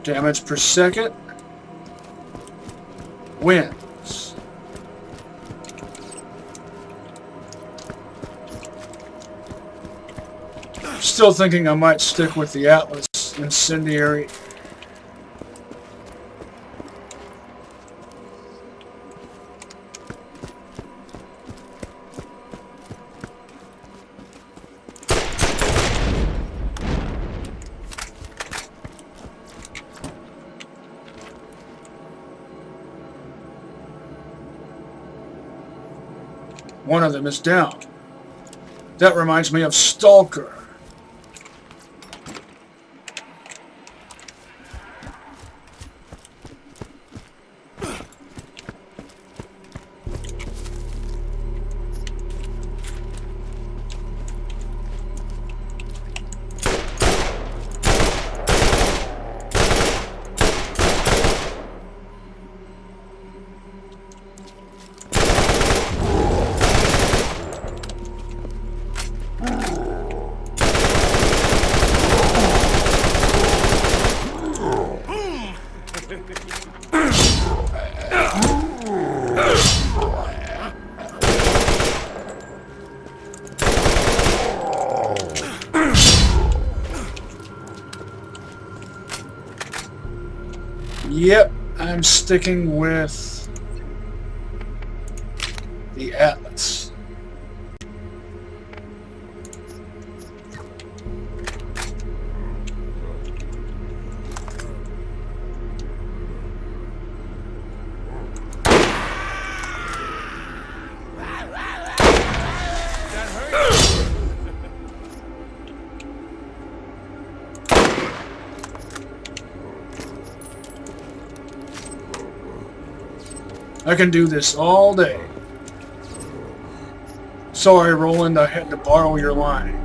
Damage per second. Wins. Still thinking I might stick with the Atlas Incendiary. One of them is down. That reminds me of Stalker. Yep, I'm sticking with the Atlas. I can do this all day. Sorry, Roland, I had to borrow your line.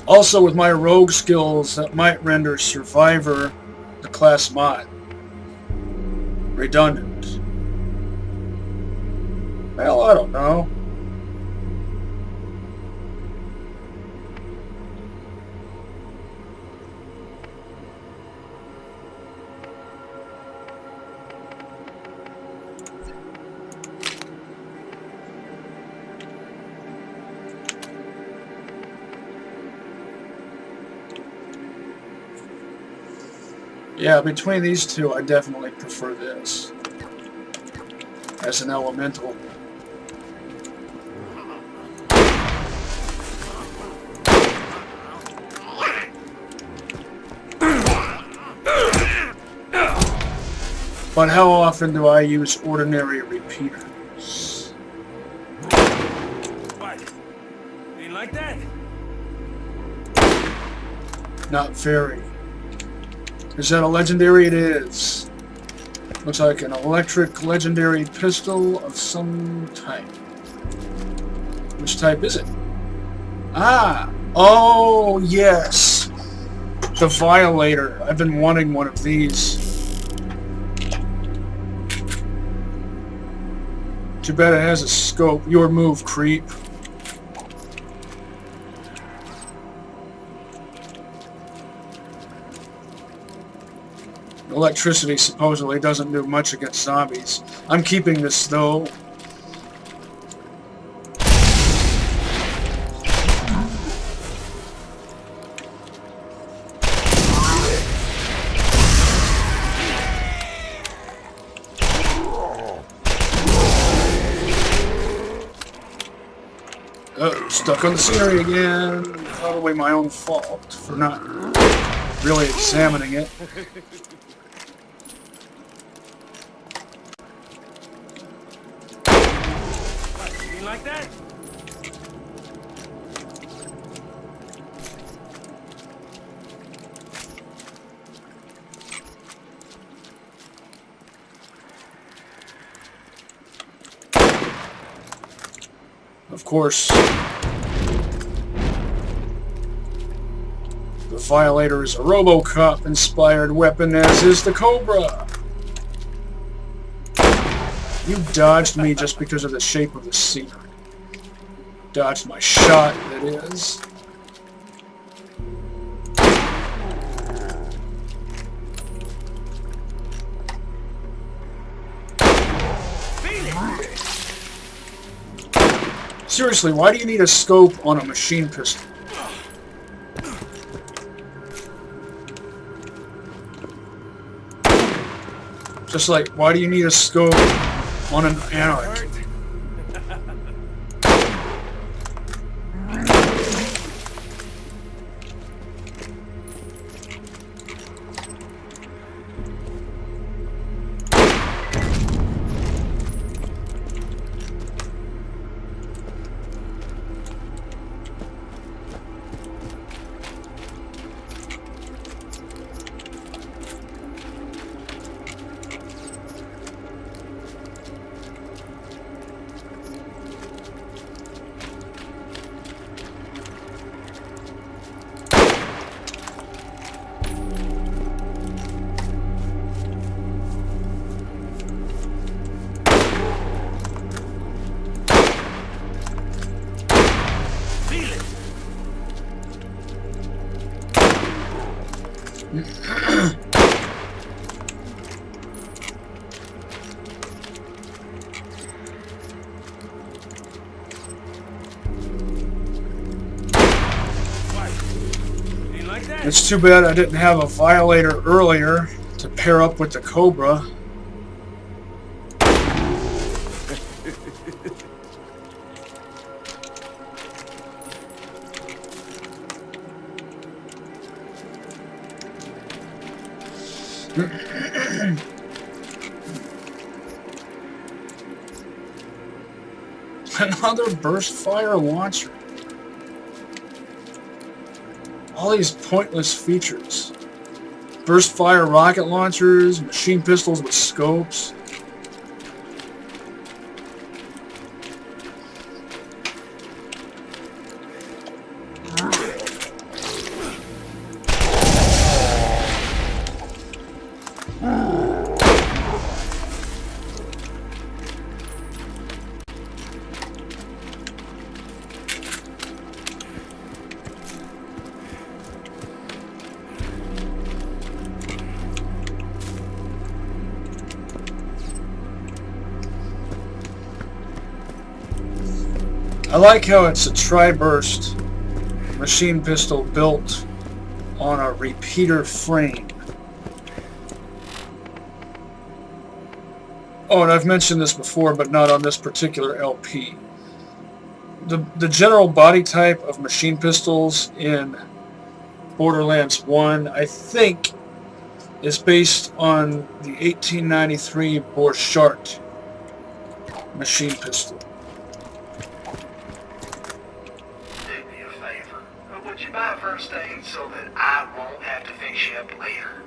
Also, with my rogue skills, that might render Survivor, the class mod, redundant. Well, I don't know. Yeah, between these two, I definitely prefer this as an elemental. But how often do I use ordinary repeaters? What? Ain't like that? Not very. Is that a legendary? It is. Looks like an electric legendary pistol of some type. Which type is it? Ah! Oh, yes! The Violator. I've been wanting one of these. Too bad it has a scope. Your move, creep. Electricity supposedly doesn't do much against zombies. I'm keeping this though. Oh, stuck on the scenery again. Probably my own fault for not really examining it. Like that? Of course, the Violator is a RoboCop-inspired weapon, as is the Cobra. You dodged me just because of the shape of the scenery. Dodged my shot, that is. Seriously, why do you need a scope on a machine pistol? Just like, why do you need a scope on an anarch? It's too bad I didn't have a Violator earlier to pair up with the Cobra. Another burst fire launcher. All these pointless features. Burst fire rocket launchers, machine pistols with scopes. I like how it's a tri-burst machine pistol built on a repeater frame. Oh, and I've mentioned this before, but not on this particular LP. The general body type of machine pistols in Borderlands 1, I think, is based on the 1893 Borchardt machine pistol. Do me a favor. Would you buy first aid so that I won't have to fix you up later?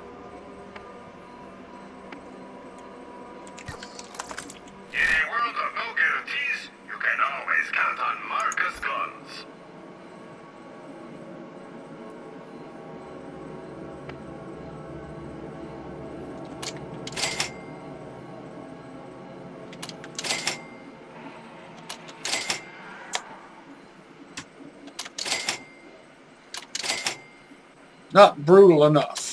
In a world of no guarantees, you can always count on Marcus Guns. Not brutal enough.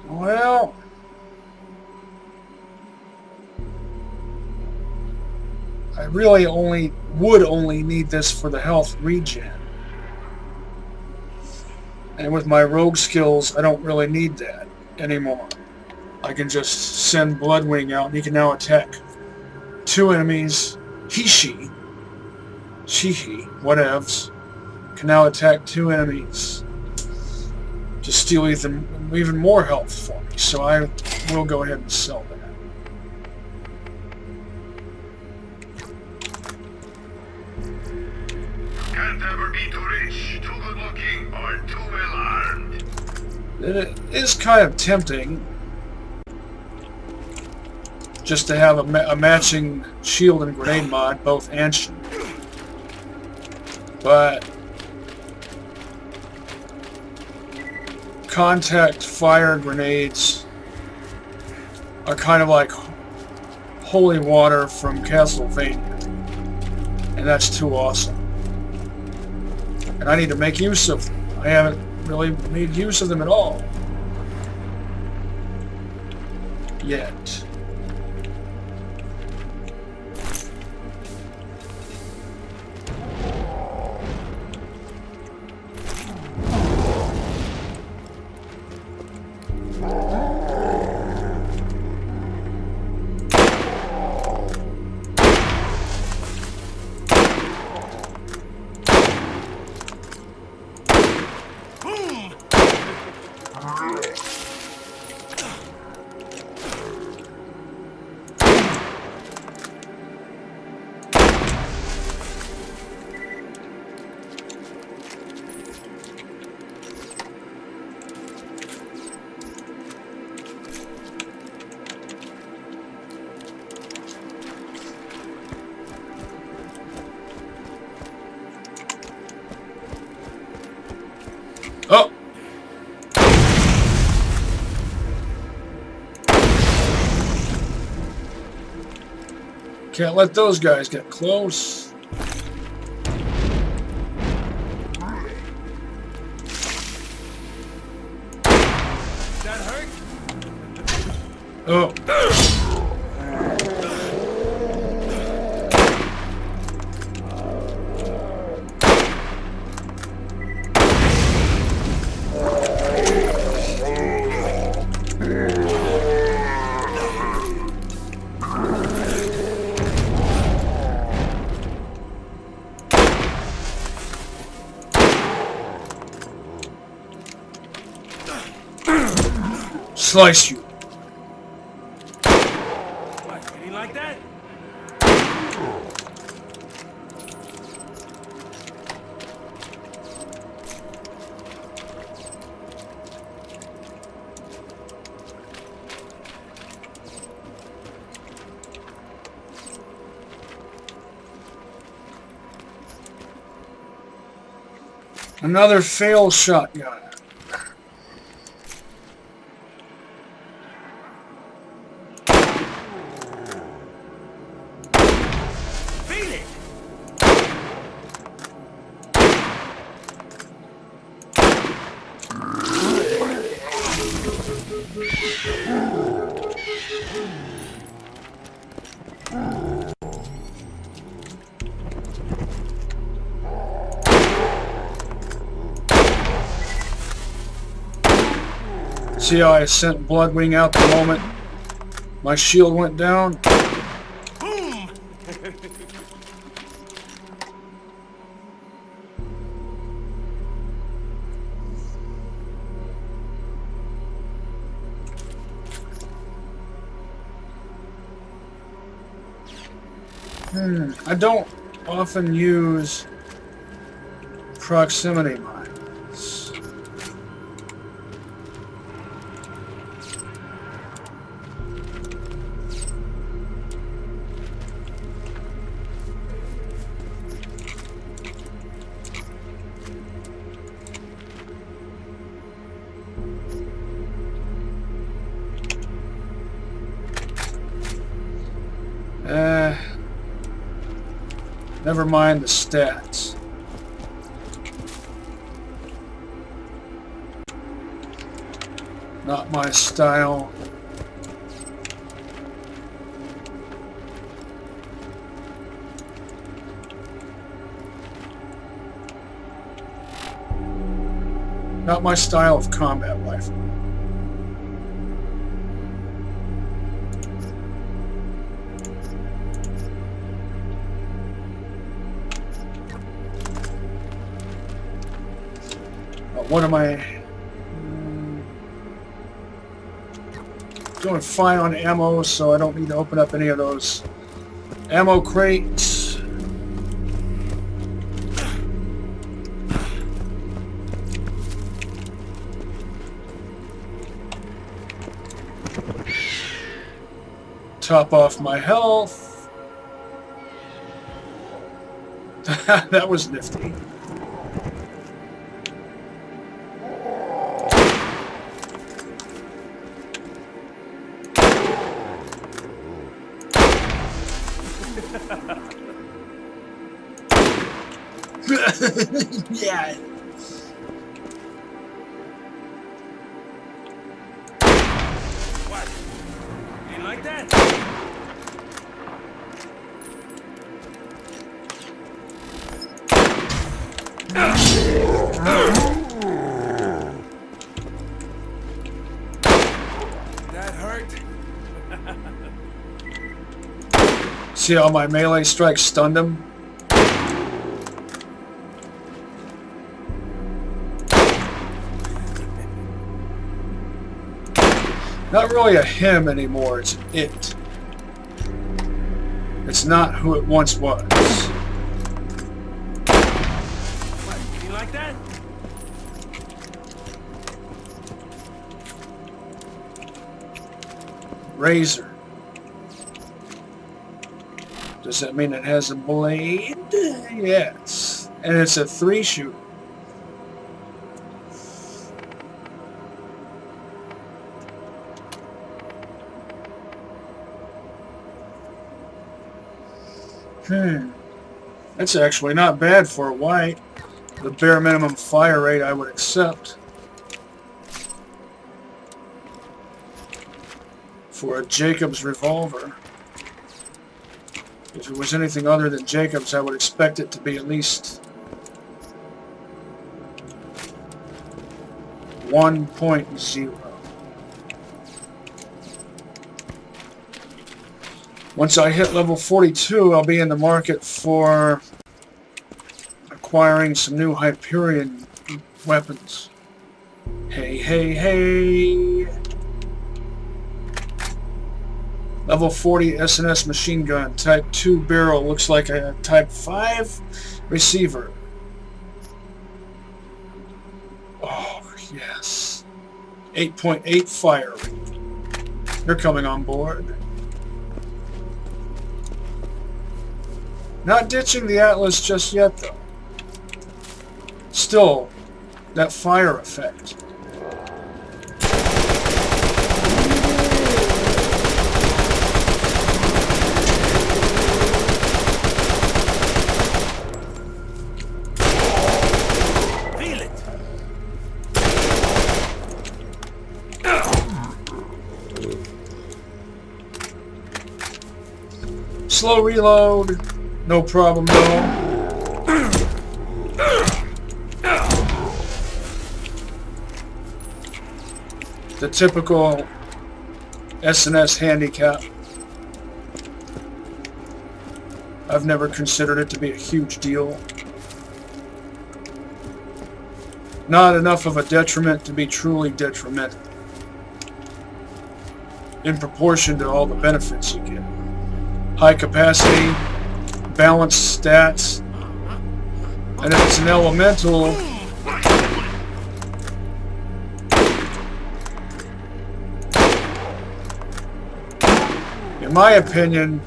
Well, I really would only need this for the health regen. And with my rogue skills, I don't really need that anymore. I can just send Bloodwing out and he can now attack 2 enemies. She, whatevs, can now attack 2 enemies to steal even more health for me. So I will go ahead and sell that. Can't ever be too rich, too good looking, or too well armed. It is kind of tempting just to have a matching shield and grenade mod, both ancient. But contact fire grenades are kind of like holy water from Castlevania. And that's too awesome. And I need to make use of them. I haven't really made use of them at all. Yet. Oh! Can't let those guys get close. That hurt? Oh. Slice you. What, you didn't like that? Another fail shotgun. See how I sent Bloodwing out the moment my shield went down? Boom! I don't often use proximity mines. Never mind the stats. Not my style. Not my style of combat rifle. What am I doing? Fine on ammo, so I don't need to open up any of those ammo crates. Top off my health. That was nifty. Yeah. What? Ain't like that? That hurt? See how my melee strike stunned him? Not really a him anymore, it's it. It's not who it once was. What? Ain't like that? Razor. Does that mean it has a blade? Yes. And it's a 3-shooter. That's actually not bad for a white. The bare minimum fire rate I would accept. For a Jakobs revolver. If it was anything other than Jakobs, I would expect it to be at least 1.0. Once I hit level 42, I'll be in the market for acquiring some new Hyperion weapons. Hey, hey, hey! Level 40 SNS machine gun, type 2 barrel, looks like a type 5 receiver. Oh, yes. 8.8 fire rate. You're coming on board. Not ditching the Atlas just yet, though. Still, that fire effect. Feel it! Slow reload. No problem, though. the typical S&S handicap. I've never considered it to be a huge deal. Not enough of a detriment to be truly detrimental. In proportion to all the benefits you get. High capacity, balanced stats, and if it's an elemental, in my opinion,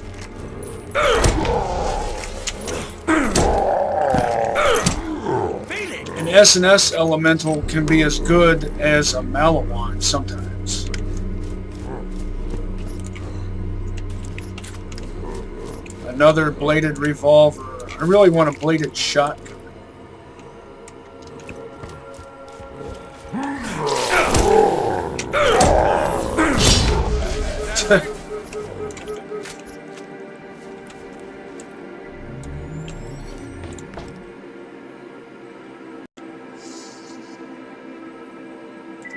an S&S elemental can be as good as a Malawan sometimes. Another bladed revolver. I really want a bladed shotgun.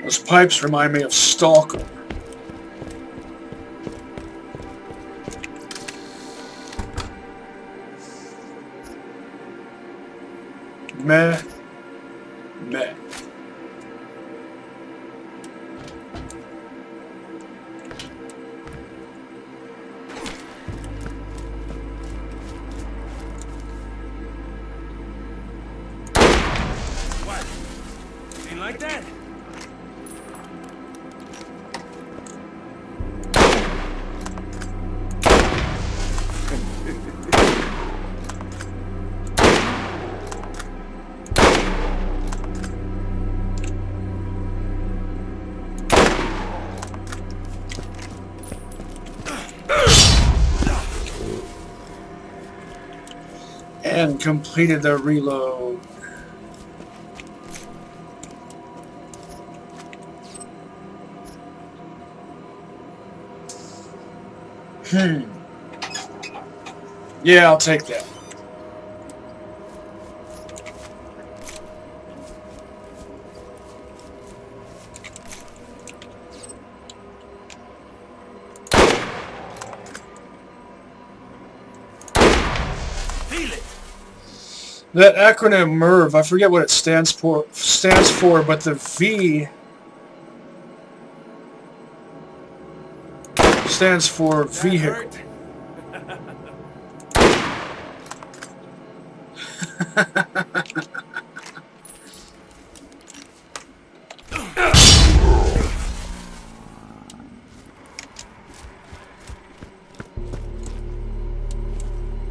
Those pipes remind me of Stalker. Meh. Meh. What? Ain't like that? And completed the reload. Yeah, I'll take that. That acronym MERV, I forget what it stands for, but the V stands for vehicle.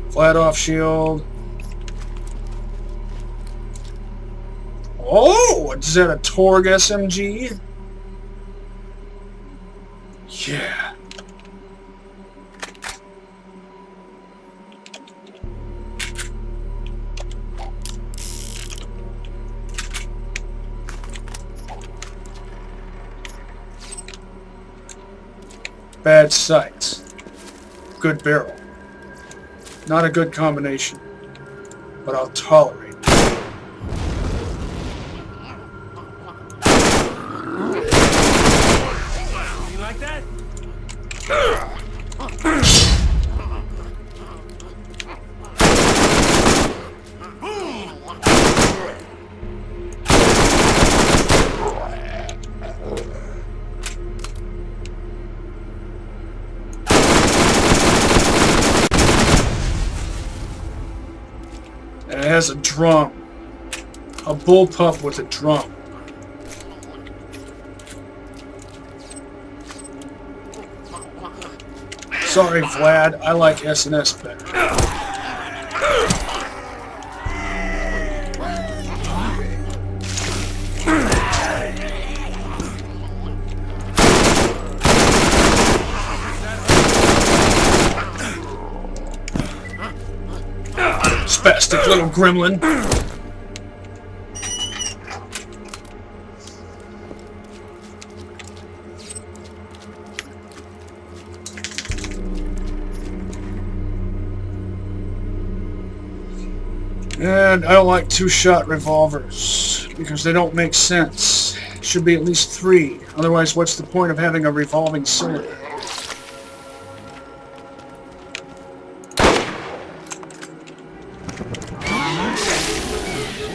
Flat off shield. Oh, is that a Torg SMG? Yeah. Bad sights. Good barrel. Not a good combination, but I'll tolerate. And it has a drum. A bullpup with a drum. Sorry, Vlad. I like S&S better. Spastic little gremlin. And I don't like two-shot revolvers because they don't make sense. Should be at least 3. Otherwise, what's the point of having a revolving cylinder?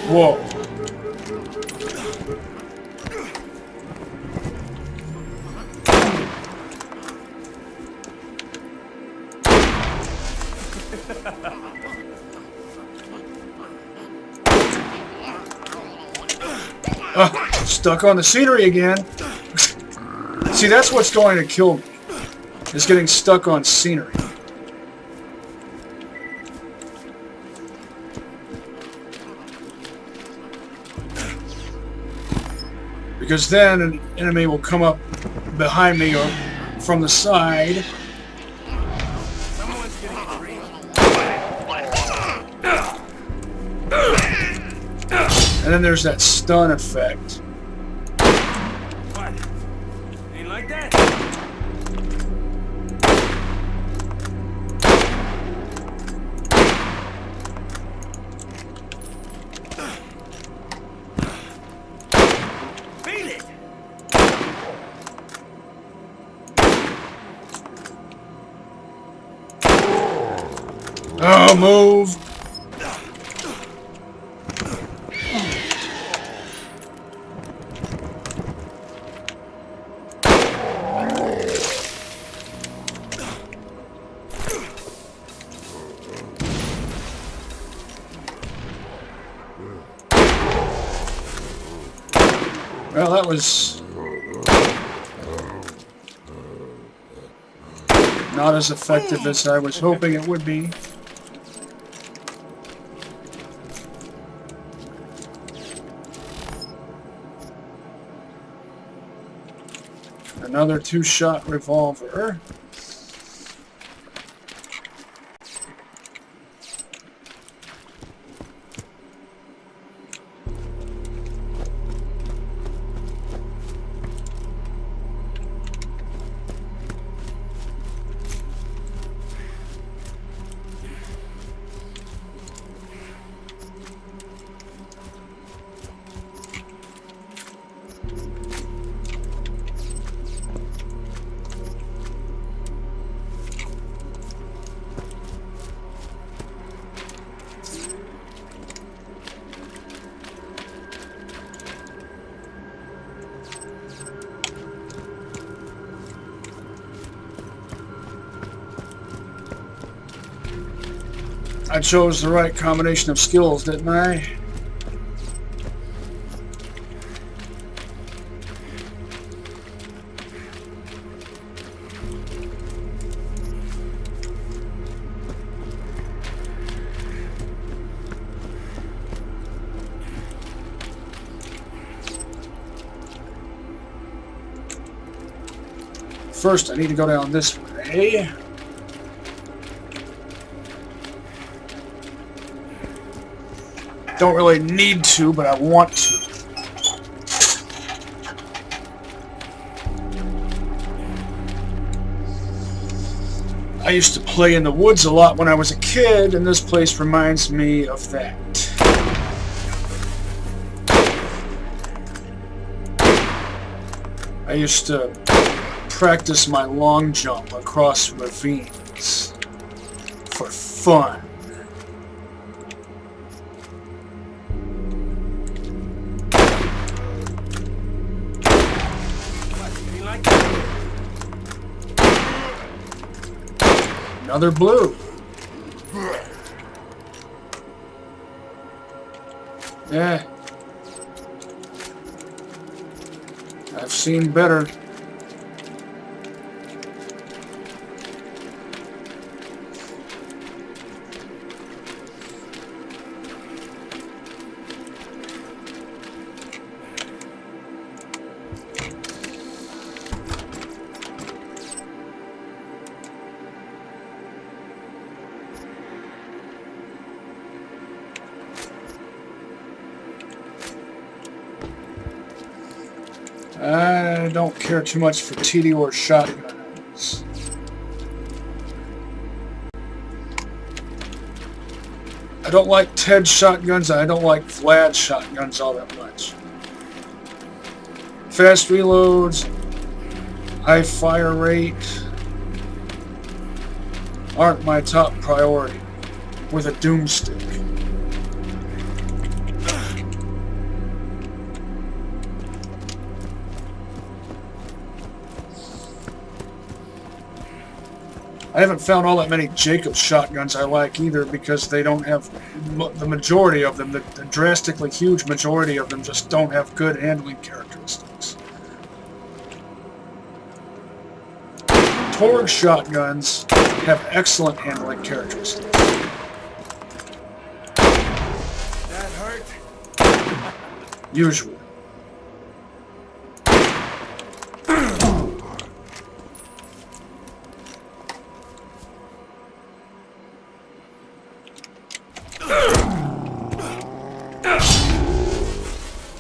Whoa. Stuck on the scenery again. See, that's what's going to kill me, is getting stuck on scenery. Because then an enemy will come up behind me or from the side. And then there's that stun effect. What? Ain't like that? Feel it! Oh, move! Well, that was not as effective as I was hoping it would be. Another 2-shot revolver. I chose the right combination of skills, didn't I? First, I need to go down this way. Don't really need to, but I want to. I used to play in the woods a lot when I was a kid, and this place reminds me of that. I used to practice my long jump across ravines for fun. Another blue. Yeah. I've seen better. I don't care too much for TD or shotguns. I don't like Ted's shotguns, and I don't like Vlad's shotguns all that much. fast reloads, high fire rate aren't my top priority with a doomstick. I haven't found all that many Jakobs shotguns I like either, because they don't have, the majority of them, the drastically huge majority of them just don't have good handling characteristics. Torg shotguns have excellent handling characteristics. That hurt? Usually.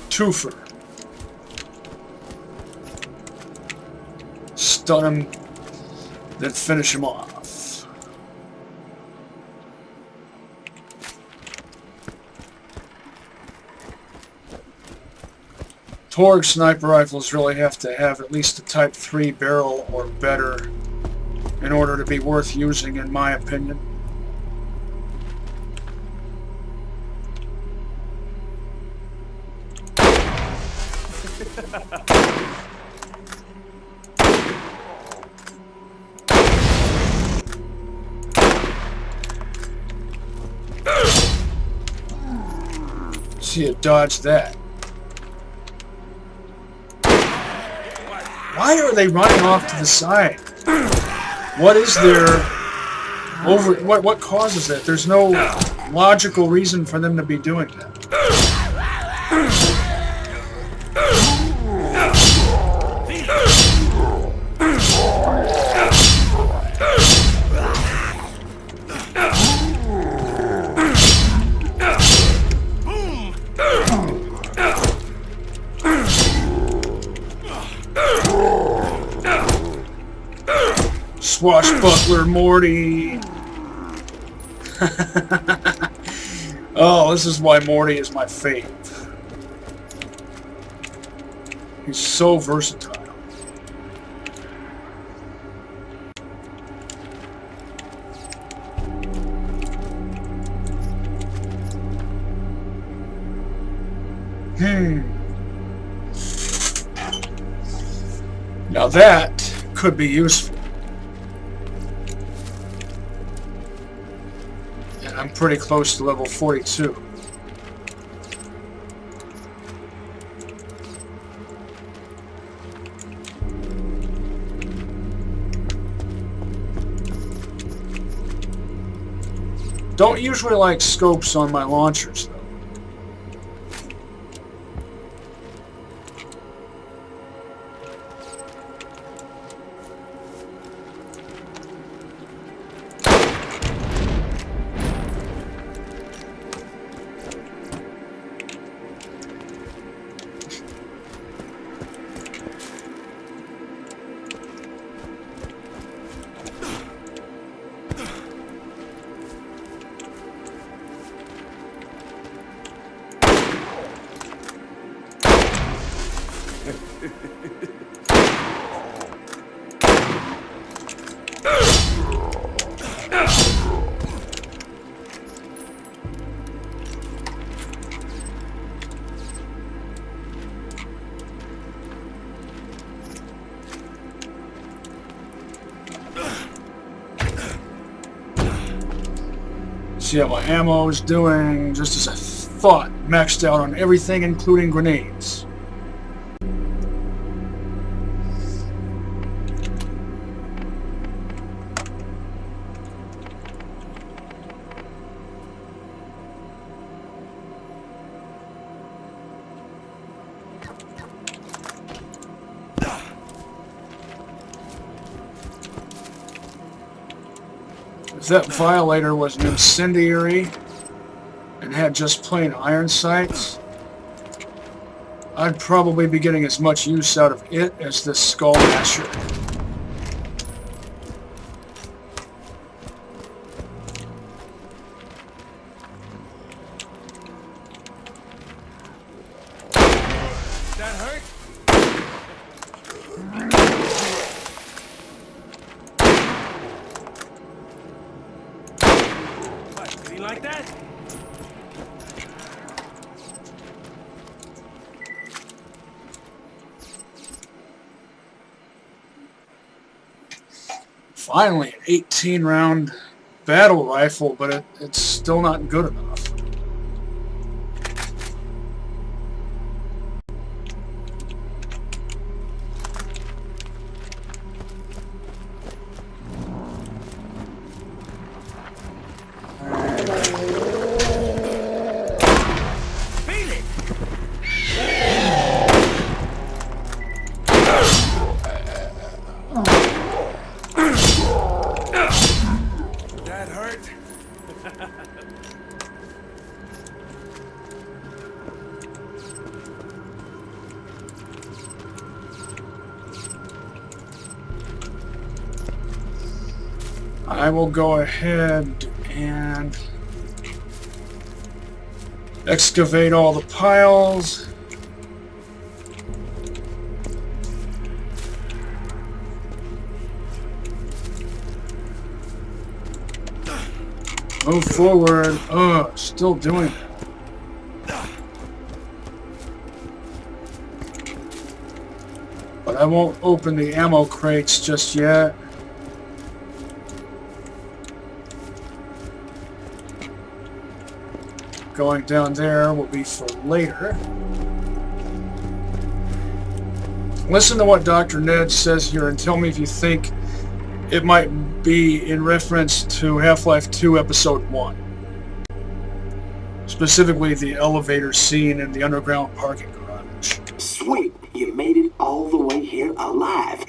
Twofer. Stun him, then finish him off. Torg sniper rifles really have to have at least a Type 3 barrel or better in order to be worth using, in my opinion. See you dodge that. Why are they running off to the side? What is there over? What causes that? There's no logical reason for them to be doing that. Swashbuckler Mordy. Oh, this is why Mordy is my fave. He's so versatile. Now that could be useful. And I'm pretty close to level 42. Don't usually like scopes on my launchers, though. See how my ammo is doing, just as I thought, maxed out on everything including grenades. If that violator was an incendiary and had just plain iron sights, I'd probably be getting as much use out of it as this Skullmasher. That hurt? Finally, an 18-round battle rifle, but it's still not good enough. I will go ahead and excavate all the piles. Move forward. Oh, still doing it. But I won't open the ammo crates just yet. Going down there will be for later. Listen to what Dr. Ned says here and tell me if you think it might be in reference to Half-Life 2 Episode 1. Specifically the elevator scene in the underground parking garage. Sweet, you made it all the way here alive.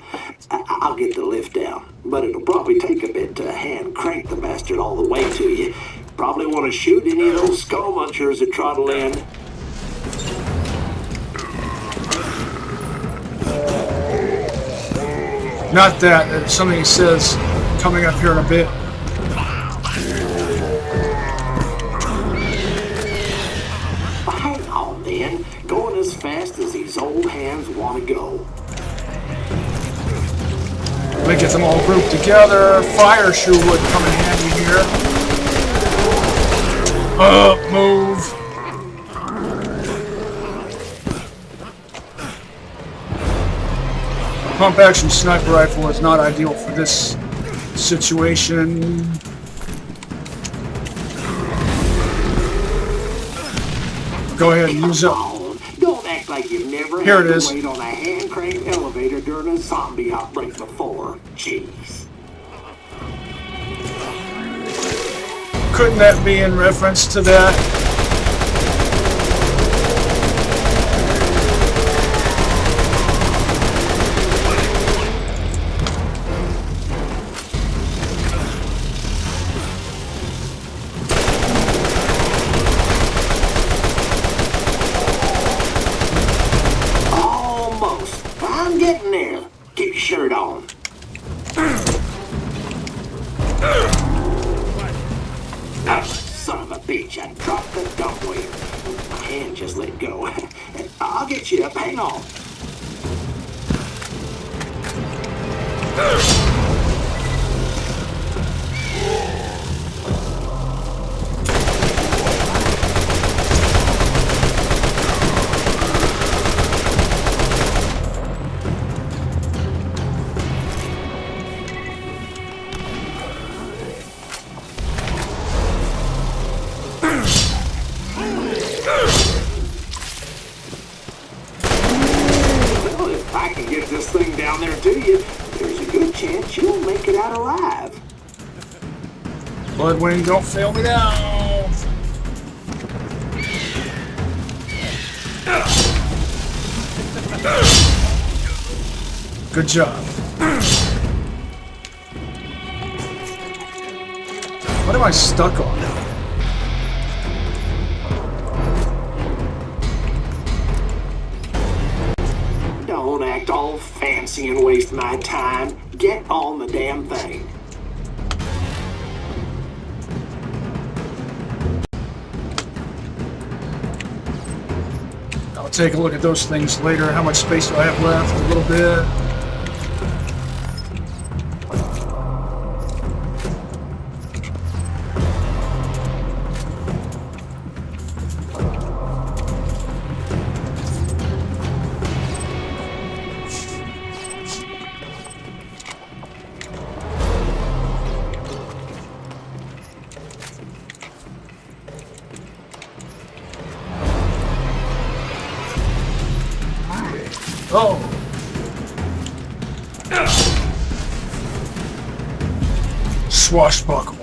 I'll get the lift down, but it'll probably take a bit to hand crank the bastard all the way to you. Probably want to shoot any of those skullmunchers that trottle in. Not that. It's something he says coming up here in a bit. Hang on then. Going as fast as these old hands want to go. Let me get them all grouped together. Fire shoe would come in handy here. Up, move. Pump action sniper rifle is not ideal for this situation. Go ahead and use it. Don't act like you've never Here had it is. to wait on a hand crank elevator during a zombie outbreak before. Jeez. Couldn't that be in reference to that? Almost. I'm getting there. Keep your shirt on. Son of a bitch, I dropped the dumbwaiter. My hand just let go. I'll get you up. Hang on. Down there to you, there's a good chance you'll make it out alive. Bloodwing, don't fail me now. Good job. What am I stuck on? Don't act all fancy and waste my time. Get on the damn thing. I'll take a look at those things later. How much space do I have left? A little bit. Oh. Swashbuckle.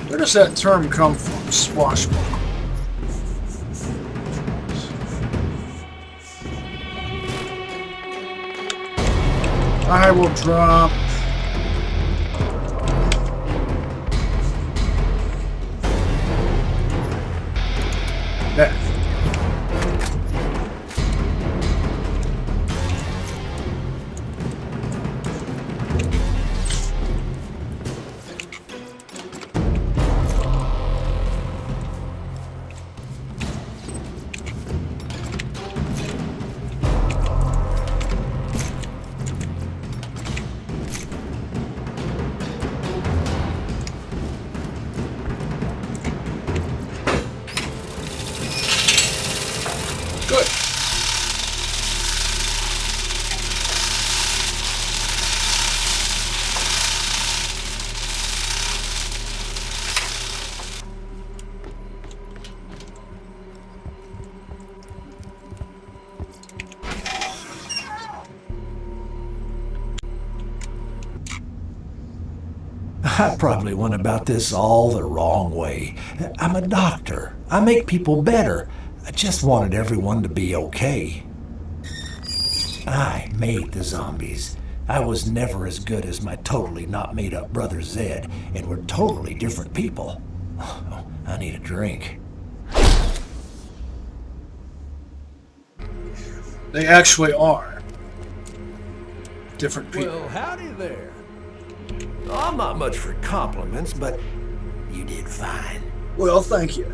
Where does that term come from? Swashbuckle. I will drop that. Good. I probably went about this all the wrong way. I'm a doctor. I make people better. I just wanted everyone to be okay. I made the zombies. I was never as good as my totally not made up brother Zed, and we're totally different people. Oh, I need a drink. They actually are different people. Well, howdy there. I'm not much for compliments, but you did fine. Well, thank you.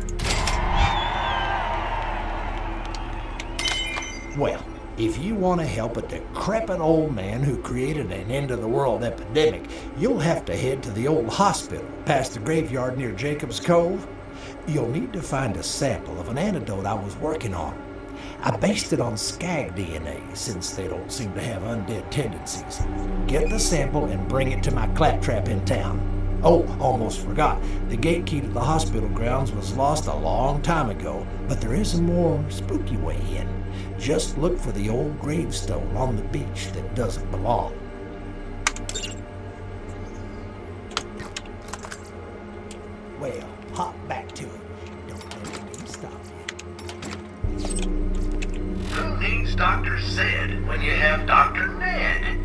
Well, if you want to help a decrepit old man who created an end-of-the-world epidemic, you'll have to head to the old hospital past the graveyard near Jakobs Cove. You'll need to find a sample of an antidote I was working on. I based it on skag DNA since they don't seem to have undead tendencies. Get the sample and bring it to my claptrap in town. Oh, almost forgot. The gate key to the hospital grounds was lost a long time ago, but there is a more spooky way in. Just look for the old gravestone on the beach that doesn't belong. Well, hop back to it. Don't let me stop you. Who needs Dr. Zed when you have Dr. Ned?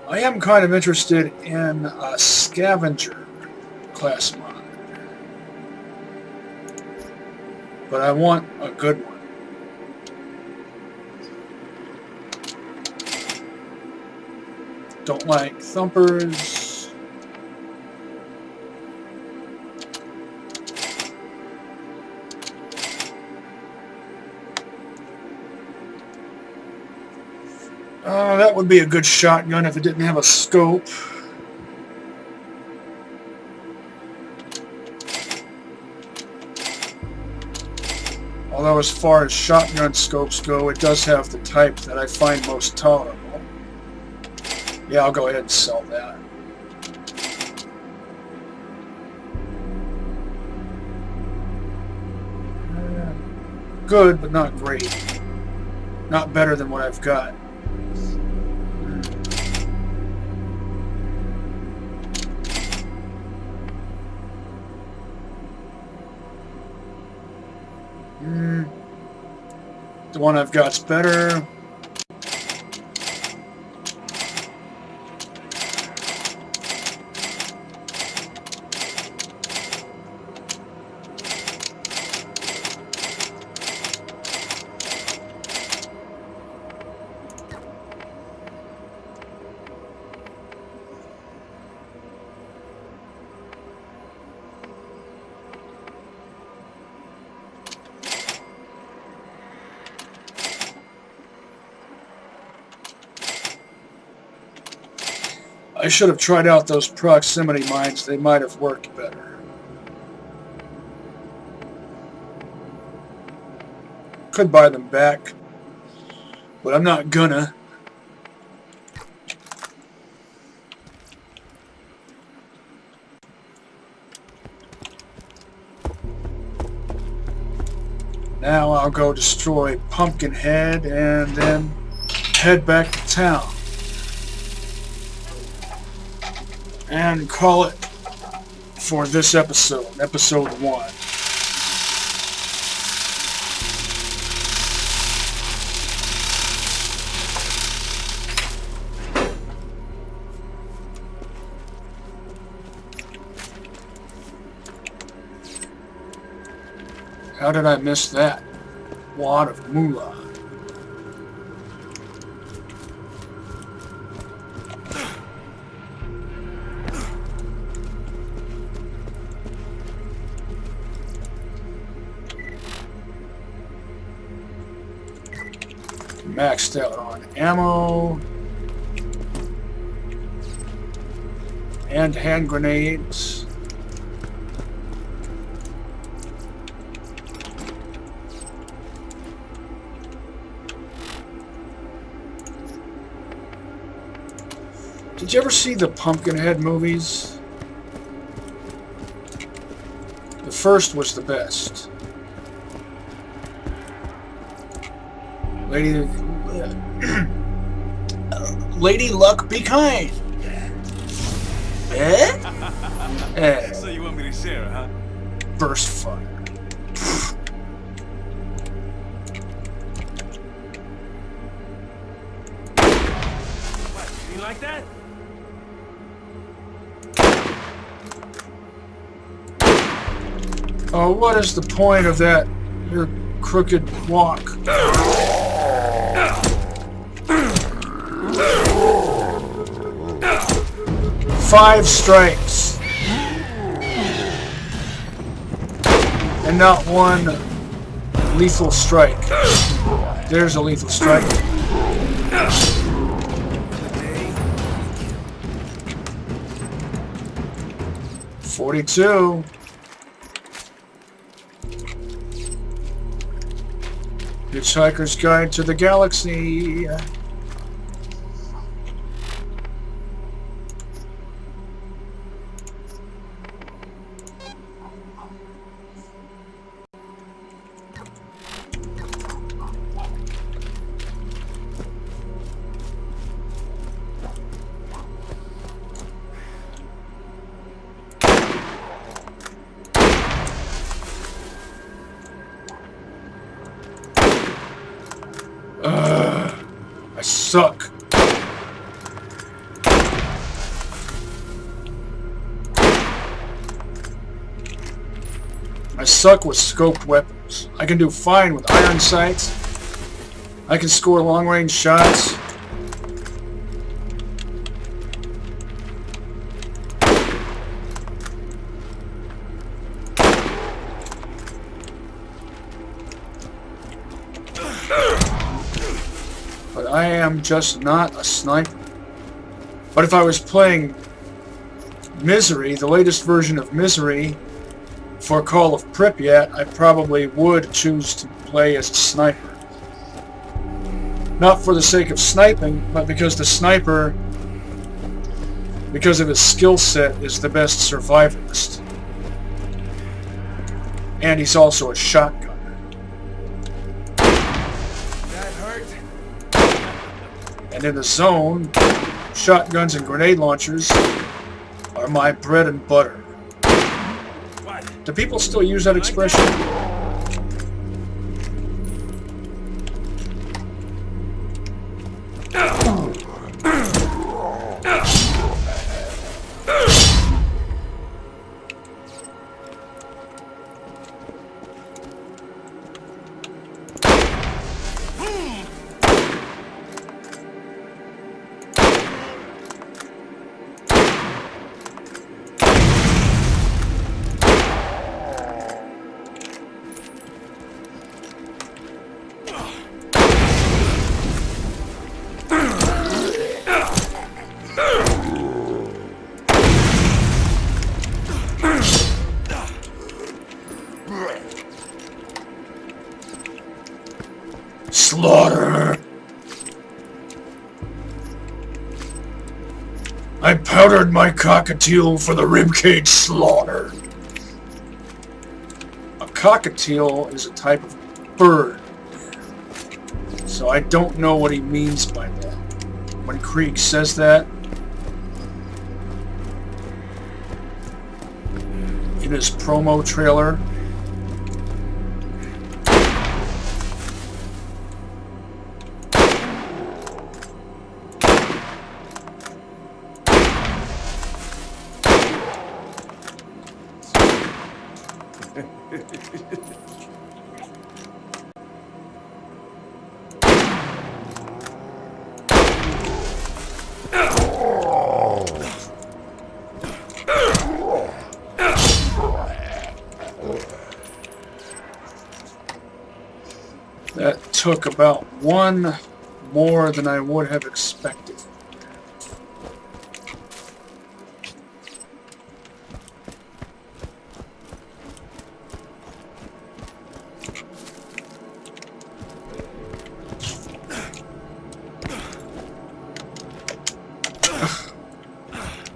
I am kind of interested in a scavenger class mod, but I want a good one. Don't like thumpers. That would be a good shotgun if it didn't have a scope. Although as far as shotgun scopes go, it does have the type that I find most tolerable. Yeah, I'll go ahead and sell that. Good, but not great. Not better than what I've got. The one I've got's better. I should have tried out those proximity mines. They might have worked better. Could buy them back, but I'm not gonna. Now I'll go destroy Pumpkinhead and then head back to town. And call it for this episode, episode 1. How did I miss that? Wad of moolah. Maxed out on ammo and hand grenades. Did you ever see the Pumpkinhead movies? The first was the best. Lady Luck, be kind. So you want me to share, huh? Burst fire. What? You like that? Oh, what is the point of that? Your crooked walk. 5 strikes. And not one lethal strike. There's a lethal strike. $42. Hitchhiker's Guide to the Galaxy. I suck. I suck with scoped weapons. I can do fine with iron sights. I can score long-range shots. But I am just not a sniper. But if I was playing Misery, the latest version of Misery, for Call of Pripyat, I probably would choose to play as a sniper. Not for the sake of sniping, but because the sniper, because of his skill set, is the best survivalist. And he's also a shotgunner. And in the zone, shotguns and grenade launchers are my bread and butter. Do people still use that expression? Slaughter! I powdered my cockatiel for the ribcage slaughter. A cockatiel is a type of bird. So I don't know what he means by that. When Krieg says that in his promo trailer. That took about one more than I would have expected.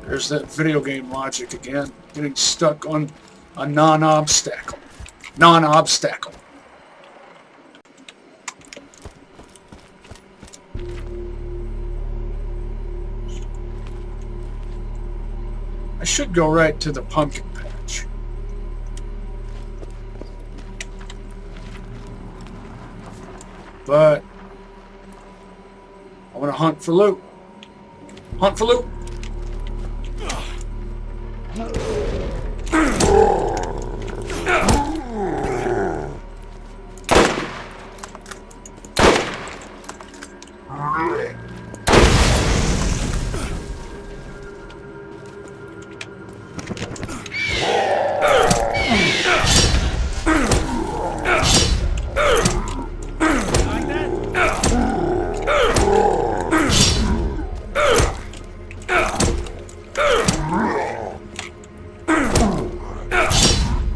There's that video game logic again, getting stuck on a non-obstacle. Non-obstacle. I should go right to the pumpkin patch. But I want to hunt for loot. Hunt for loot.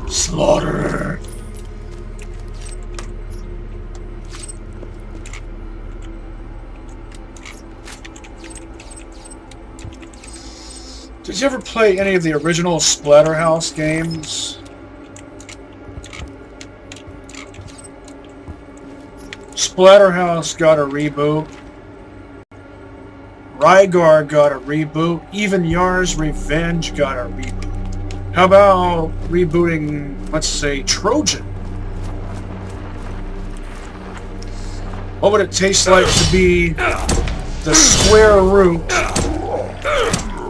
Slaughter. Did you ever play any of the original Splatterhouse games? Splatterhouse got a reboot. Rygar got a reboot. Even Yar's Revenge got a reboot. How about rebooting, let's say, Trojan? What would it taste like to be the square root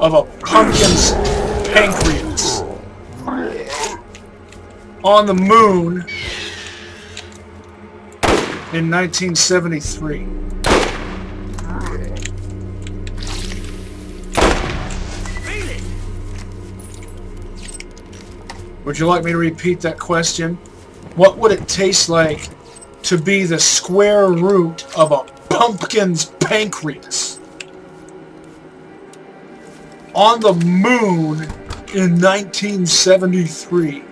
of a pumpkin's pancreas on the moon in 1973? Would you like me to repeat that question? What would it taste like to be the square root of a pumpkin's pancreas on the moon in 1973?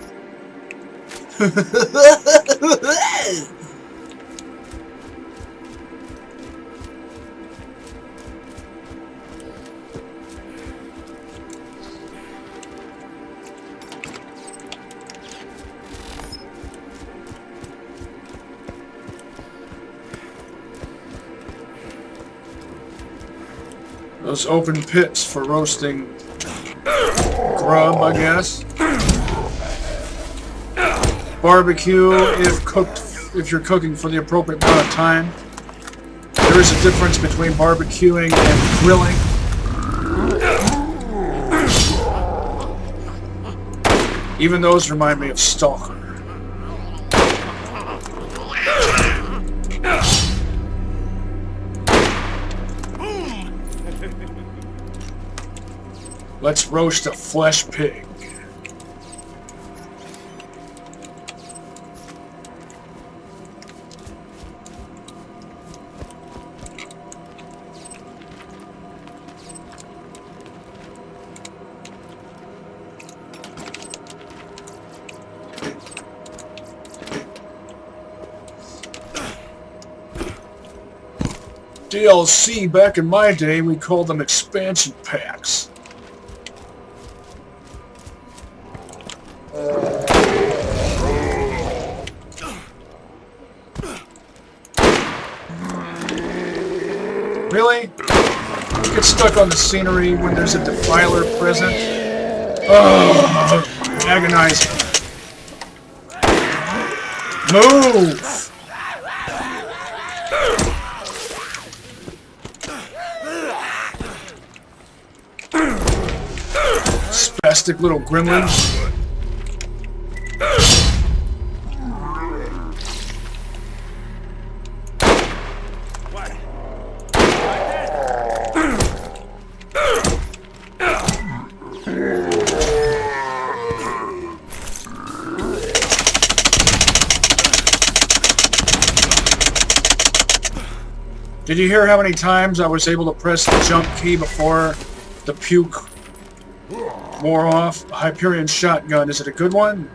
Those open pits for roasting grub, I guess. Barbecue, if you're cooking for the appropriate amount of time. There is a difference between barbecuing and grilling. Even those remind me of Stalker. Let's roast a flesh pig. DLC, back in my day, we called them expansion packs. Really? Get stuck on the scenery when there's a defiler present. Oh, agonizing. Move! Spastic little gremlins. Did you hear how many times I was able to press the jump key before the puke wore off? A Hyperion shotgun. Is it a good one?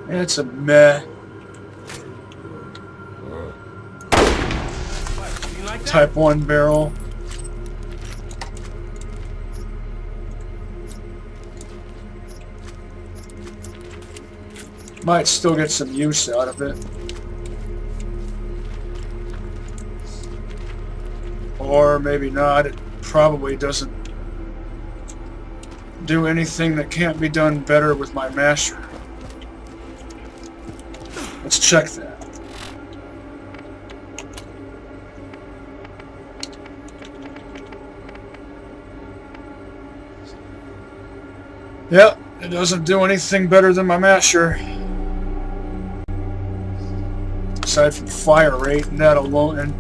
It's a meh. Type 1 barrel. Might still get some use out of it. Or maybe not. It probably doesn't do anything that can't be done better with my masher. Let's check that. Yep, it doesn't do anything better than my masher. Aside from fire rate and that alone. And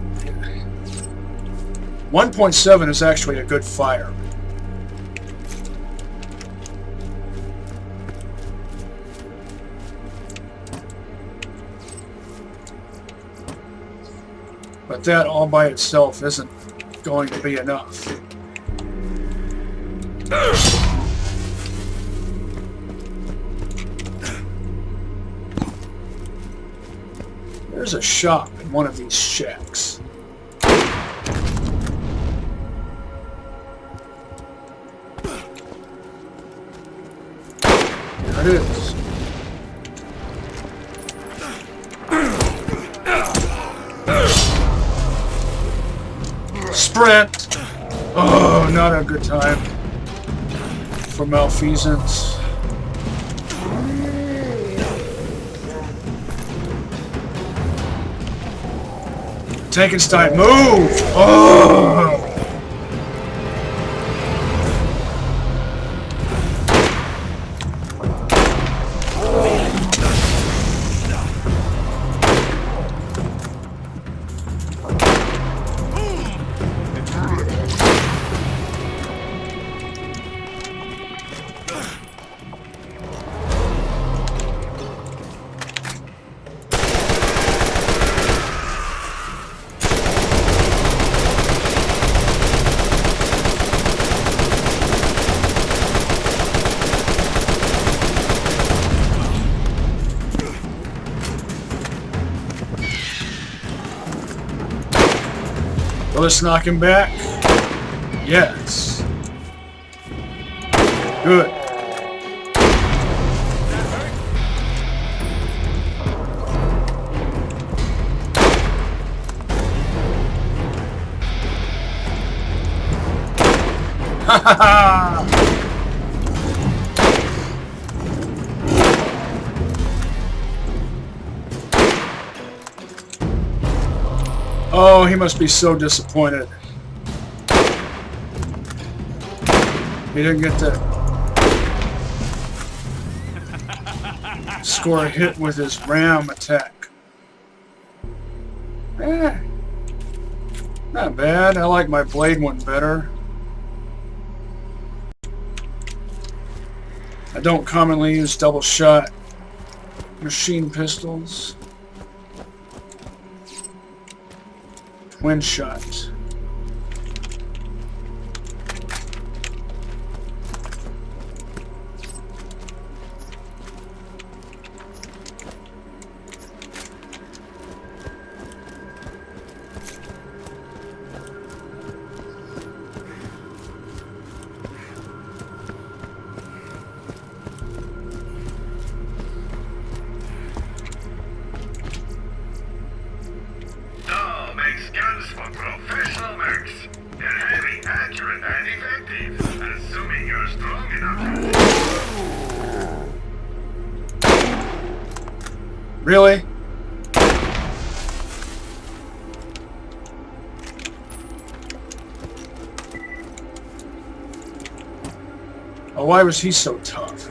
1.7 is actually a good fire. But that all by itself isn't going to be enough. There's a shop in one of these shacks. There it is. Sprint! Oh, not a good time for malfeasance. Tankenstein, move! Oh! Will this knock him back? Yes. Good. Ha ha ha! Oh, he must be so disappointed. He didn't get to score a hit with his ram attack. Not bad. I like my blade one better. I don't commonly use double shot machine pistols. Twin shot. accurate and effective, assuming you're strong enough to... Really? Oh, why was he so tough?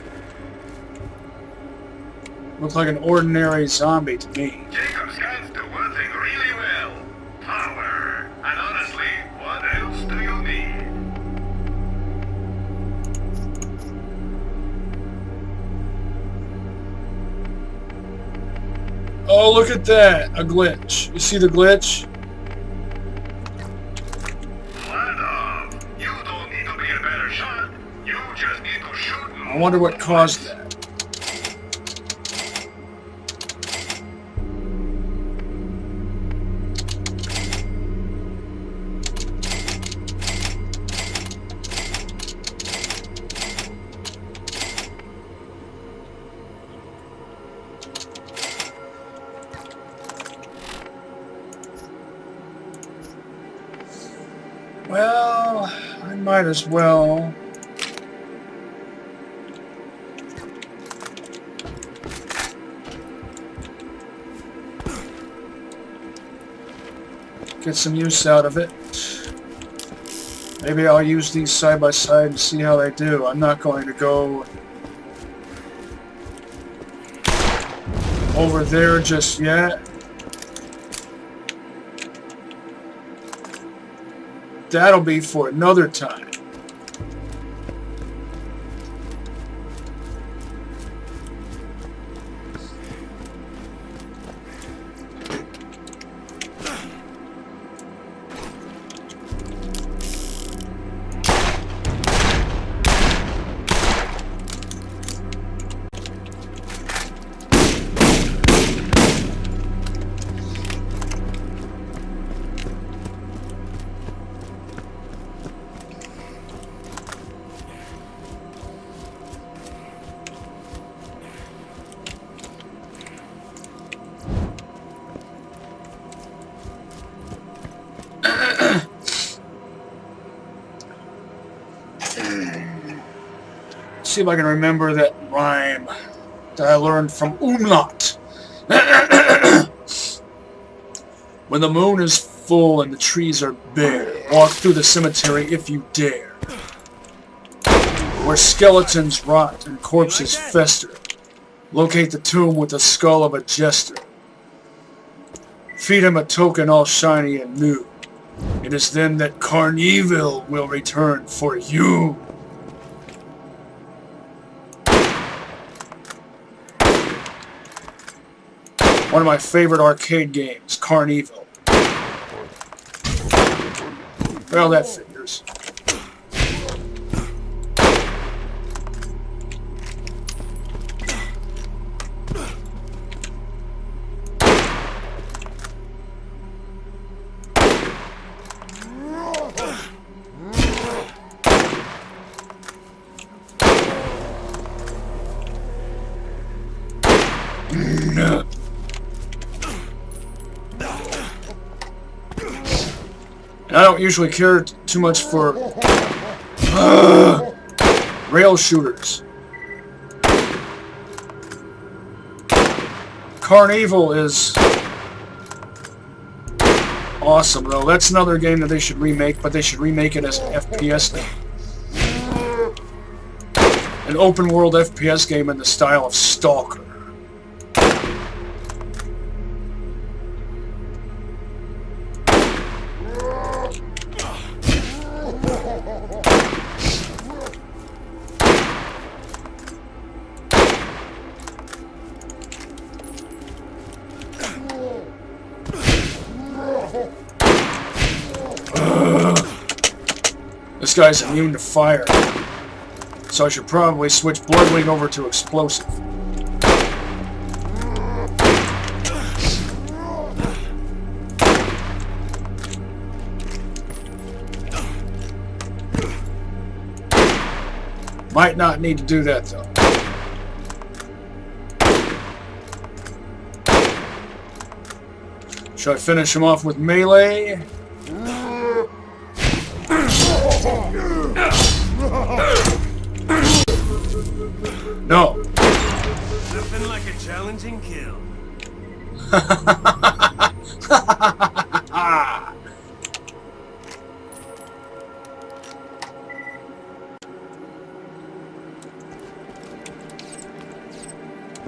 Looked like an ordinary zombie to me. Jakobs cans do one thing really well. Power. And honestly, what else do you need? Oh, look at that. A glitch. You see the glitch? You don't need to be a better shot. You just need to shoot. I wonder what caused that. Well, I might as well. Get some use out of it. Maybe I'll use these side by side and see how they do. I'm not going to go over there just yet. That'll be for another time. See if I can remember that rhyme that I learned from Umlaut. When the moon is full and the trees are bare, walk through the cemetery if you dare. Where skeletons rot and corpses fester, locate the tomb with the skull of a jester. Feed him a token all shiny and new. It is then that Carnival will return for you. One of my favorite arcade games, Carnival. Well, that figures. And I don't usually care too much for rail shooters. Carnival is awesome, though. That's another game that they should remake, but they should remake it as an FPS game. An open-world FPS game in the style of Stalker. This guy's immune to fire, so I should probably switch Bloodwing over to Explosive. Might not need to do that, though. Should I finish him off with melee? No. Nothing like a challenging kill.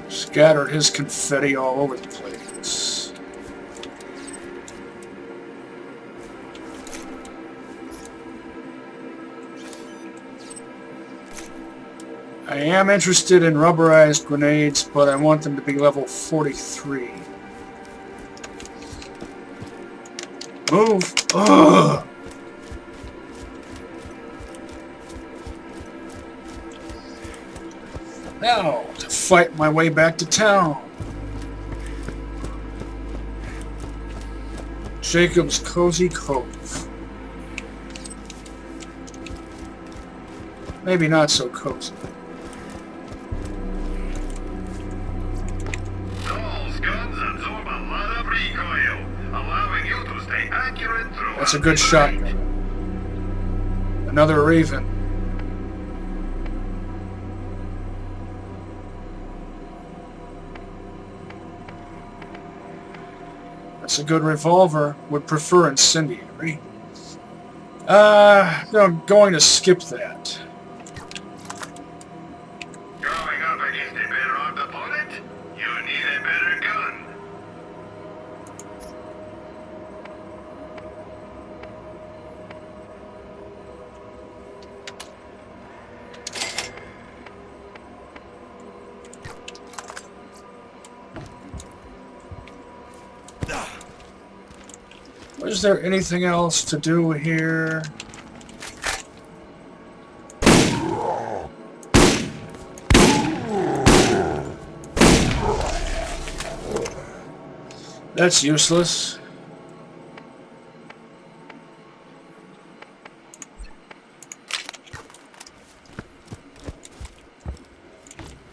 Scattered his confetti all over the place. I am interested in rubberized grenades, but I want them to be level 43. Move! Ugh. Now, to fight my way back to town. Jakobs Cozy Cove. Maybe not so cozy. Those guns absorb a lot of recoil, allowing you to stay accurate throughout. That's a good shot. Another Raven. That's a good revolver. Would prefer incendiary. No, I'm going to skip that. Going up against a better armed opponent, you need a better gun. Is there anything else to do here? That's useless.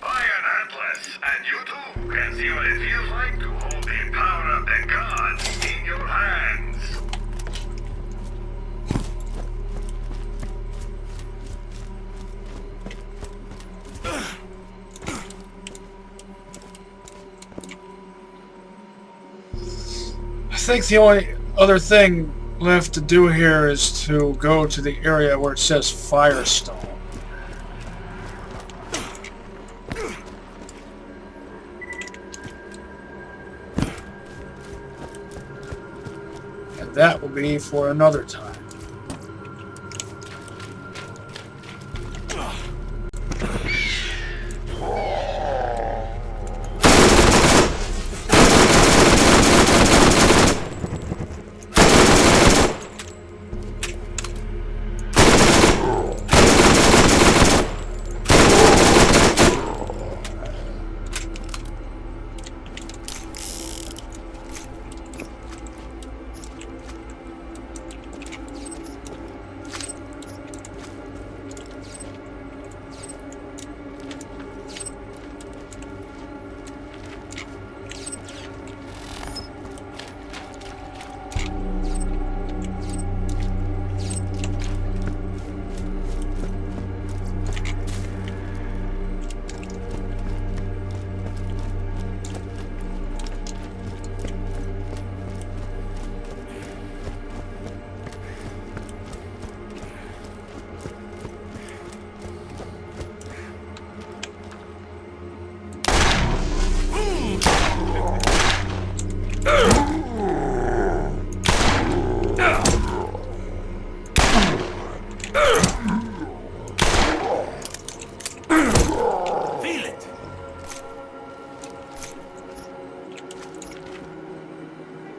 Iron Atlas, and you too can see what it feels like to hold the power of the gods in your hands. I think the only other thing left to do here is to go to the area where it says Firestone. And that will be for another time.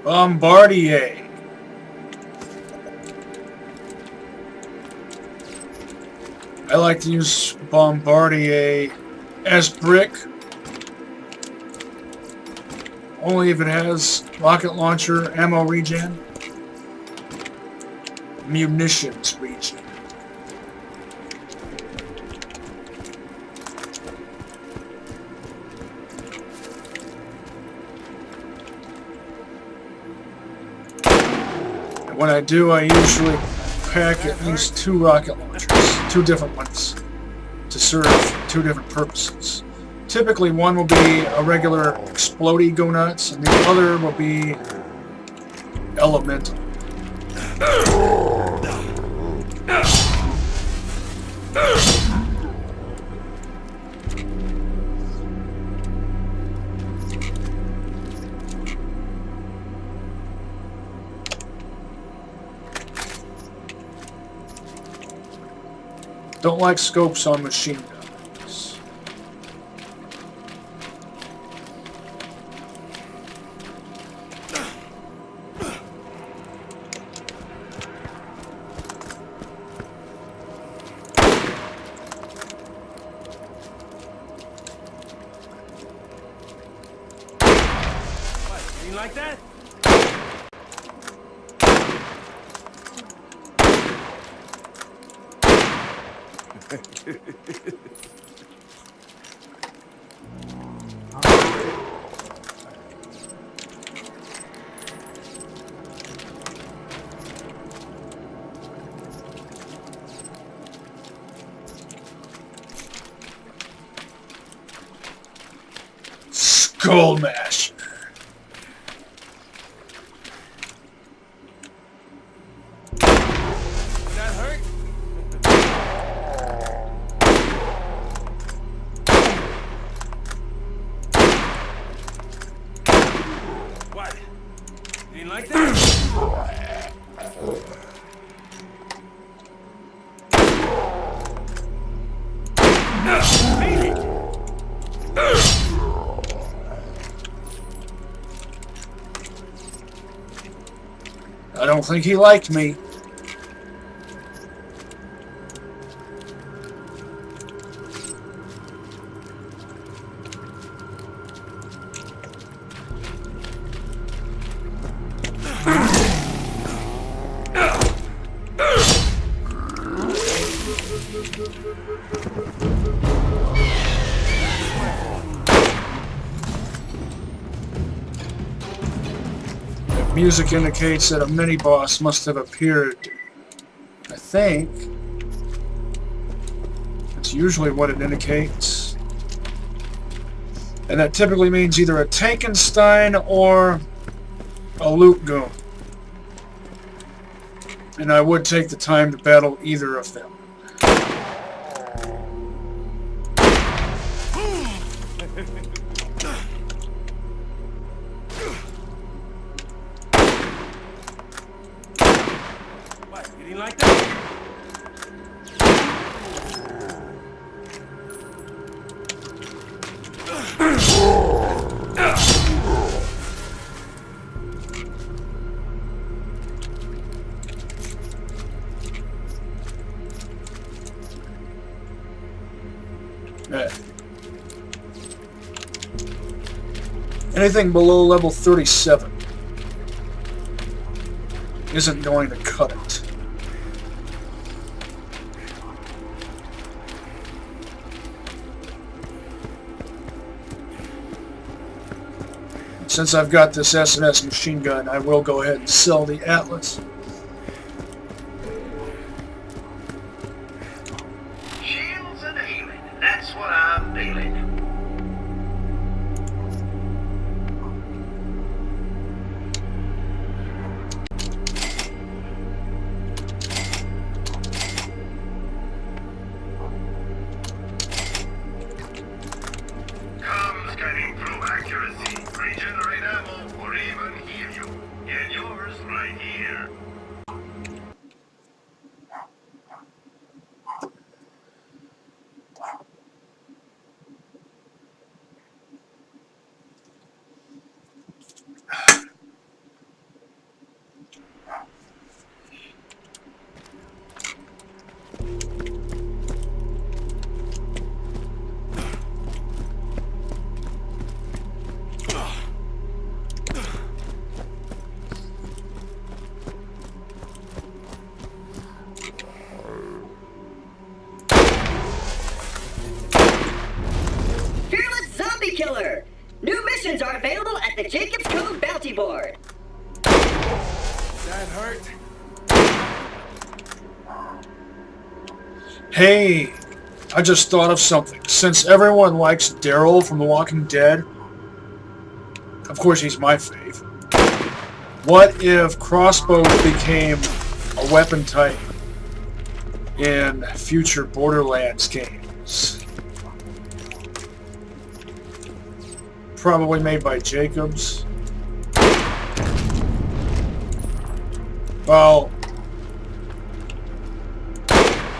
Bombardier. I like to use Bombardier as brick, only if it has rocket launcher, ammo regen, munitions regen. When I do, I usually pack at least 2 rocket launchers, 2 different ones, to serve 2 different purposes. Typically, one will be a regular explodey go-nuts, and the other will be elemental. Don't like scopes on machine guns. You like that? Skullmasher. That hurt? What? You didn't like that? Beat it! I don't think he liked me. Music indicates that a mini-boss must have appeared. I think that's usually what it indicates. And that typically means either a Tankenstein or a loot goon. And I would take the time to battle either of them. You didn't like that? Anything below level 37 isn't going to cut it. Since I've got this S&S machine gun, I will go ahead and sell the Atlas. Shields and healing, that's what I'm feeling. Comms getting through accuracy. Regenerate ammo or even heal you. Get yours right here. Fearless Zombie Killer! New missions are available at the Jakobs Cove bounty board. That hurt? Hey, I just thought of something. Since everyone likes Daryl from The Walking Dead, of course he's my fave, what if crossbows became a weapon type in future Borderlands games? Probably made by Jakobs. Well,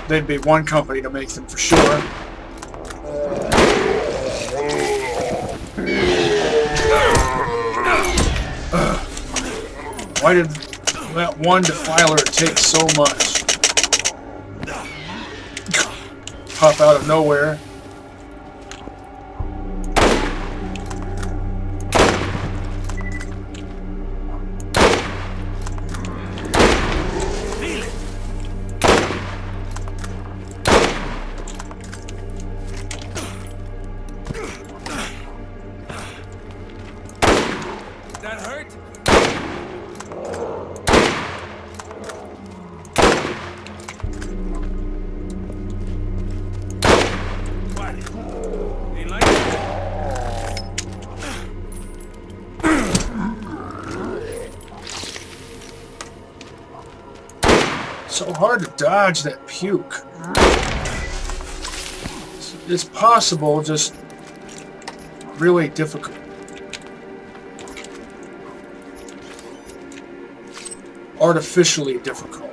they'd be one company to make them for sure. Why did that one defiler take so much? Pop out of nowhere. That hurt? What? Ain't like that? So hard to dodge that puke. It's possible, just really difficult. Artificially difficult.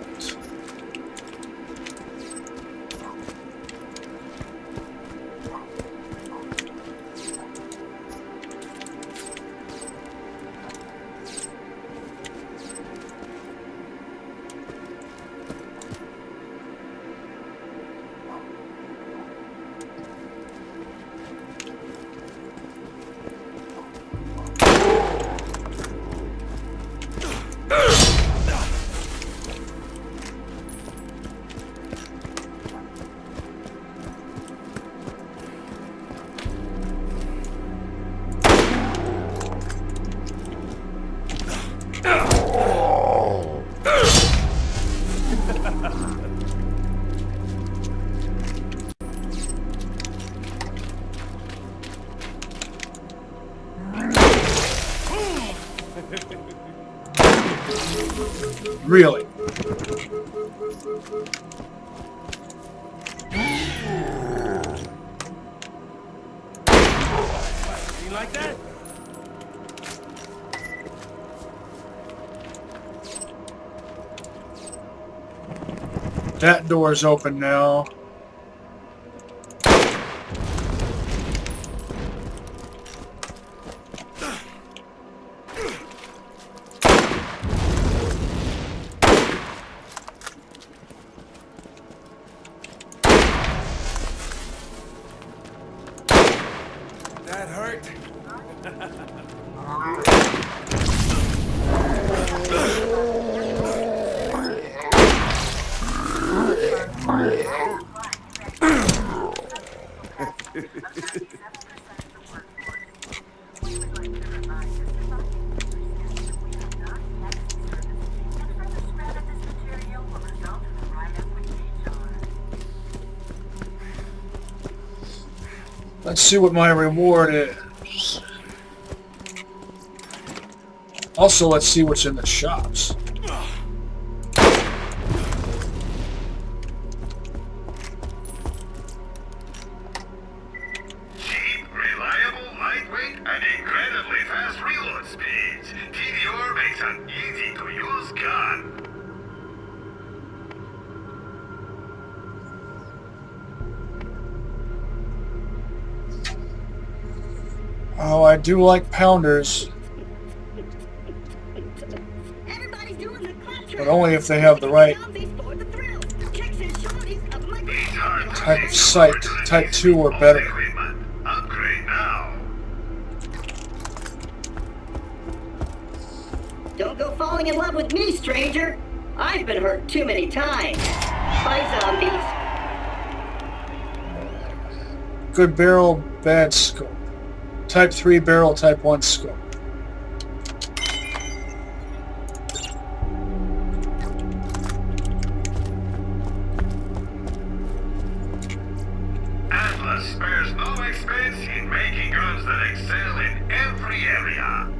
Really? Ain't like that? That door's open now. That hurt? Let's see what my reward is. Also, let's see what's in the shops. Cheap, reliable, lightweight, and incredibly fast reload speeds. TDR makes an easy-to-use gun. Oh, I do like pounders, Everybody's doing the clap but only if they have the right zombies for the thrill. Kicks and shorties of my type of sight. Type 2 or better. Equipment. Upgrade now. Don't go falling in love with me, stranger. I've been hurt too many times by zombies. Good barrel, bad scope. Type 3 barrel, type 1 scope. Cobra spares no expense in making guns that excel in every area.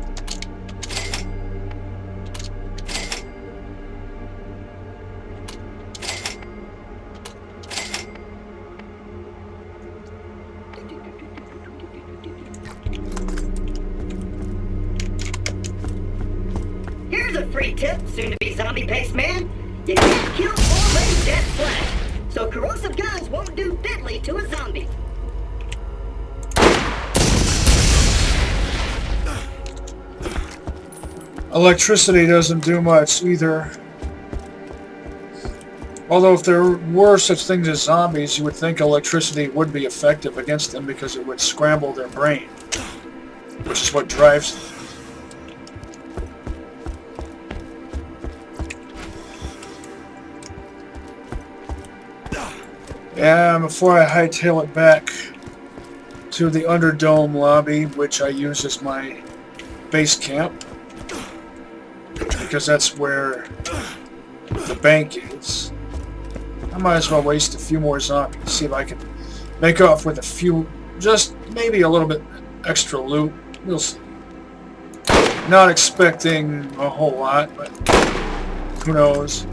Here's a free tip, soon-to-be zombie-paced man. You can't kill already dead flesh, so corrosive guns won't do diddly to a zombie. Electricity doesn't do much either. Although if there were such things as zombies, you would think electricity would be effective against them because it would scramble their brain, which is what drives them. Yeah, before I hightail it back to the Underdome lobby, which I use as my base camp, because that's where the bank is, I might as well waste a few more zombies, see if I can make off with a few, just maybe a little bit extra loot. We'll see. Not expecting a whole lot, but who knows.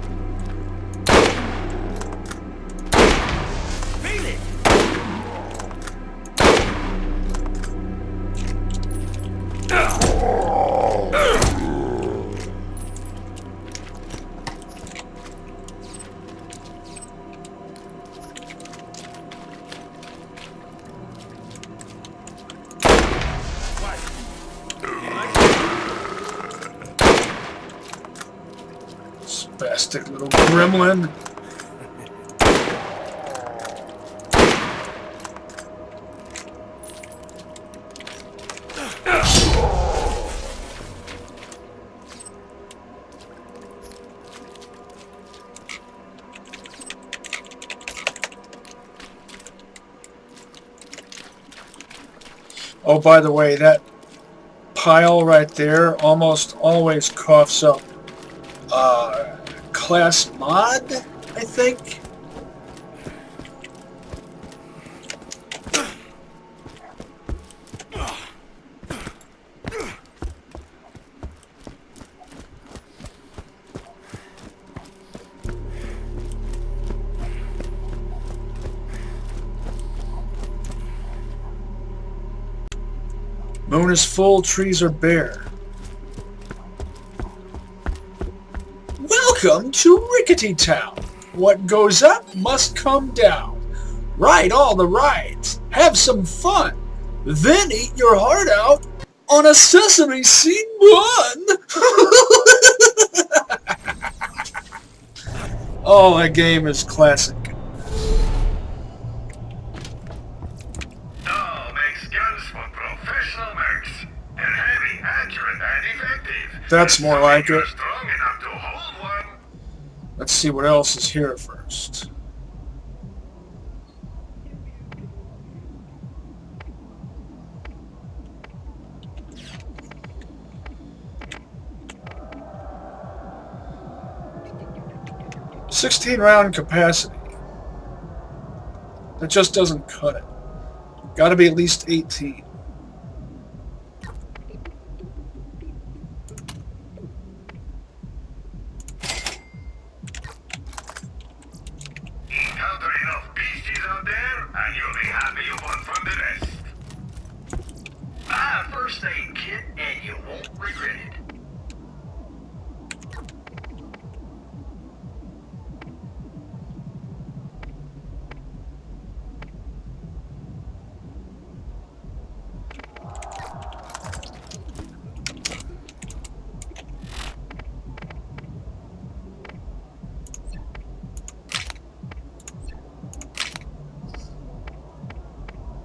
Spastic little gremlin. Oh, by the way, that pile right there almost always coughs up class mod, I think. Moon is full, trees are bare. Welcome to Rickety Town. What goes up must come down. Ride all the rides. Have some fun. Then eat your heart out on a sesame seed bun. Oh, that game is classic. That's more like it. Let's see what else is here first. .16-round capacity. That just doesn't cut it. Gotta be at least 18.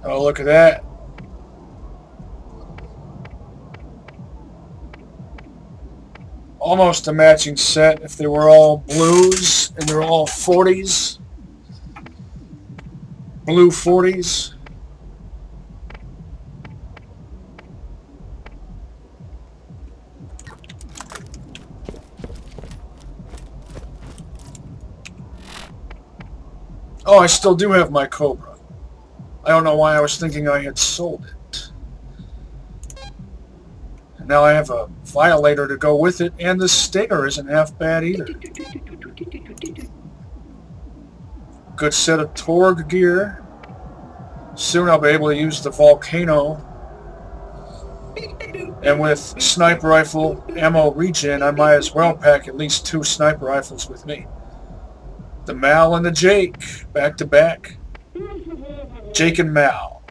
Oh, look at that. Almost a matching set if they were all blues and they're all 40s. Blue 40s. Oh, I still do have my Cobra. I don't know why I was thinking I had sold it. And now I have a violator to go with it, and the stinger isn't half bad either. Good set of Torg gear. Soon I'll be able to use the volcano. And with sniper rifle ammo regen, I might as well pack at least 2 sniper rifles with me. The Mal and the Jake, back to back. Jake and Mal.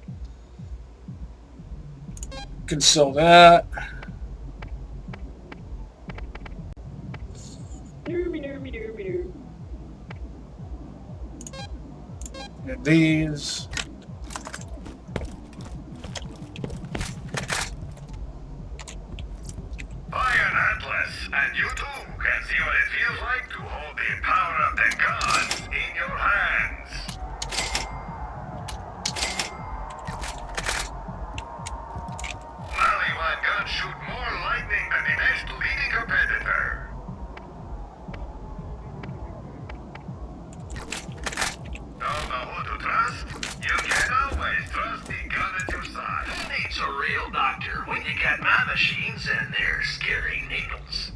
Can sell that. And these. Iron Atlas, and you too can see what it feels like to hold the power of the gods in your hands. Maliwan guns shoot more lightning than the next leading competitor. Don't know who to trust? You can always trust the gun at your side. Who needs a real doctor when you got my machines and their scary needles?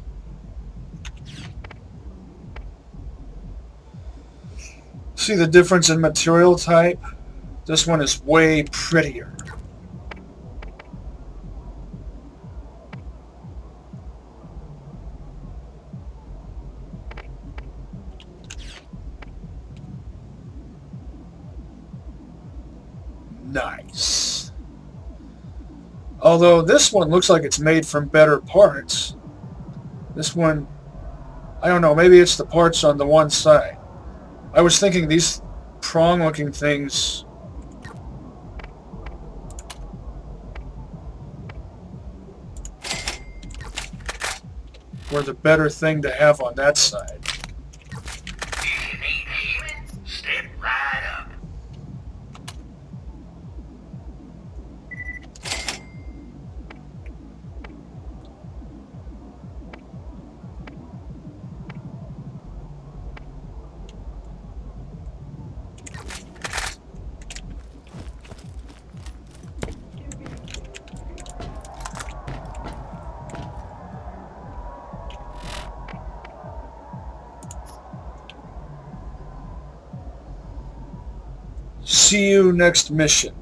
See the difference in material type? This one is way prettier. Nice. Although this one looks like it's made from better parts. This one, I don't know, maybe it's the parts on the one side. I was thinking these prong-looking things were the better thing to have on that side. If you need healing, step right up. See you next mission.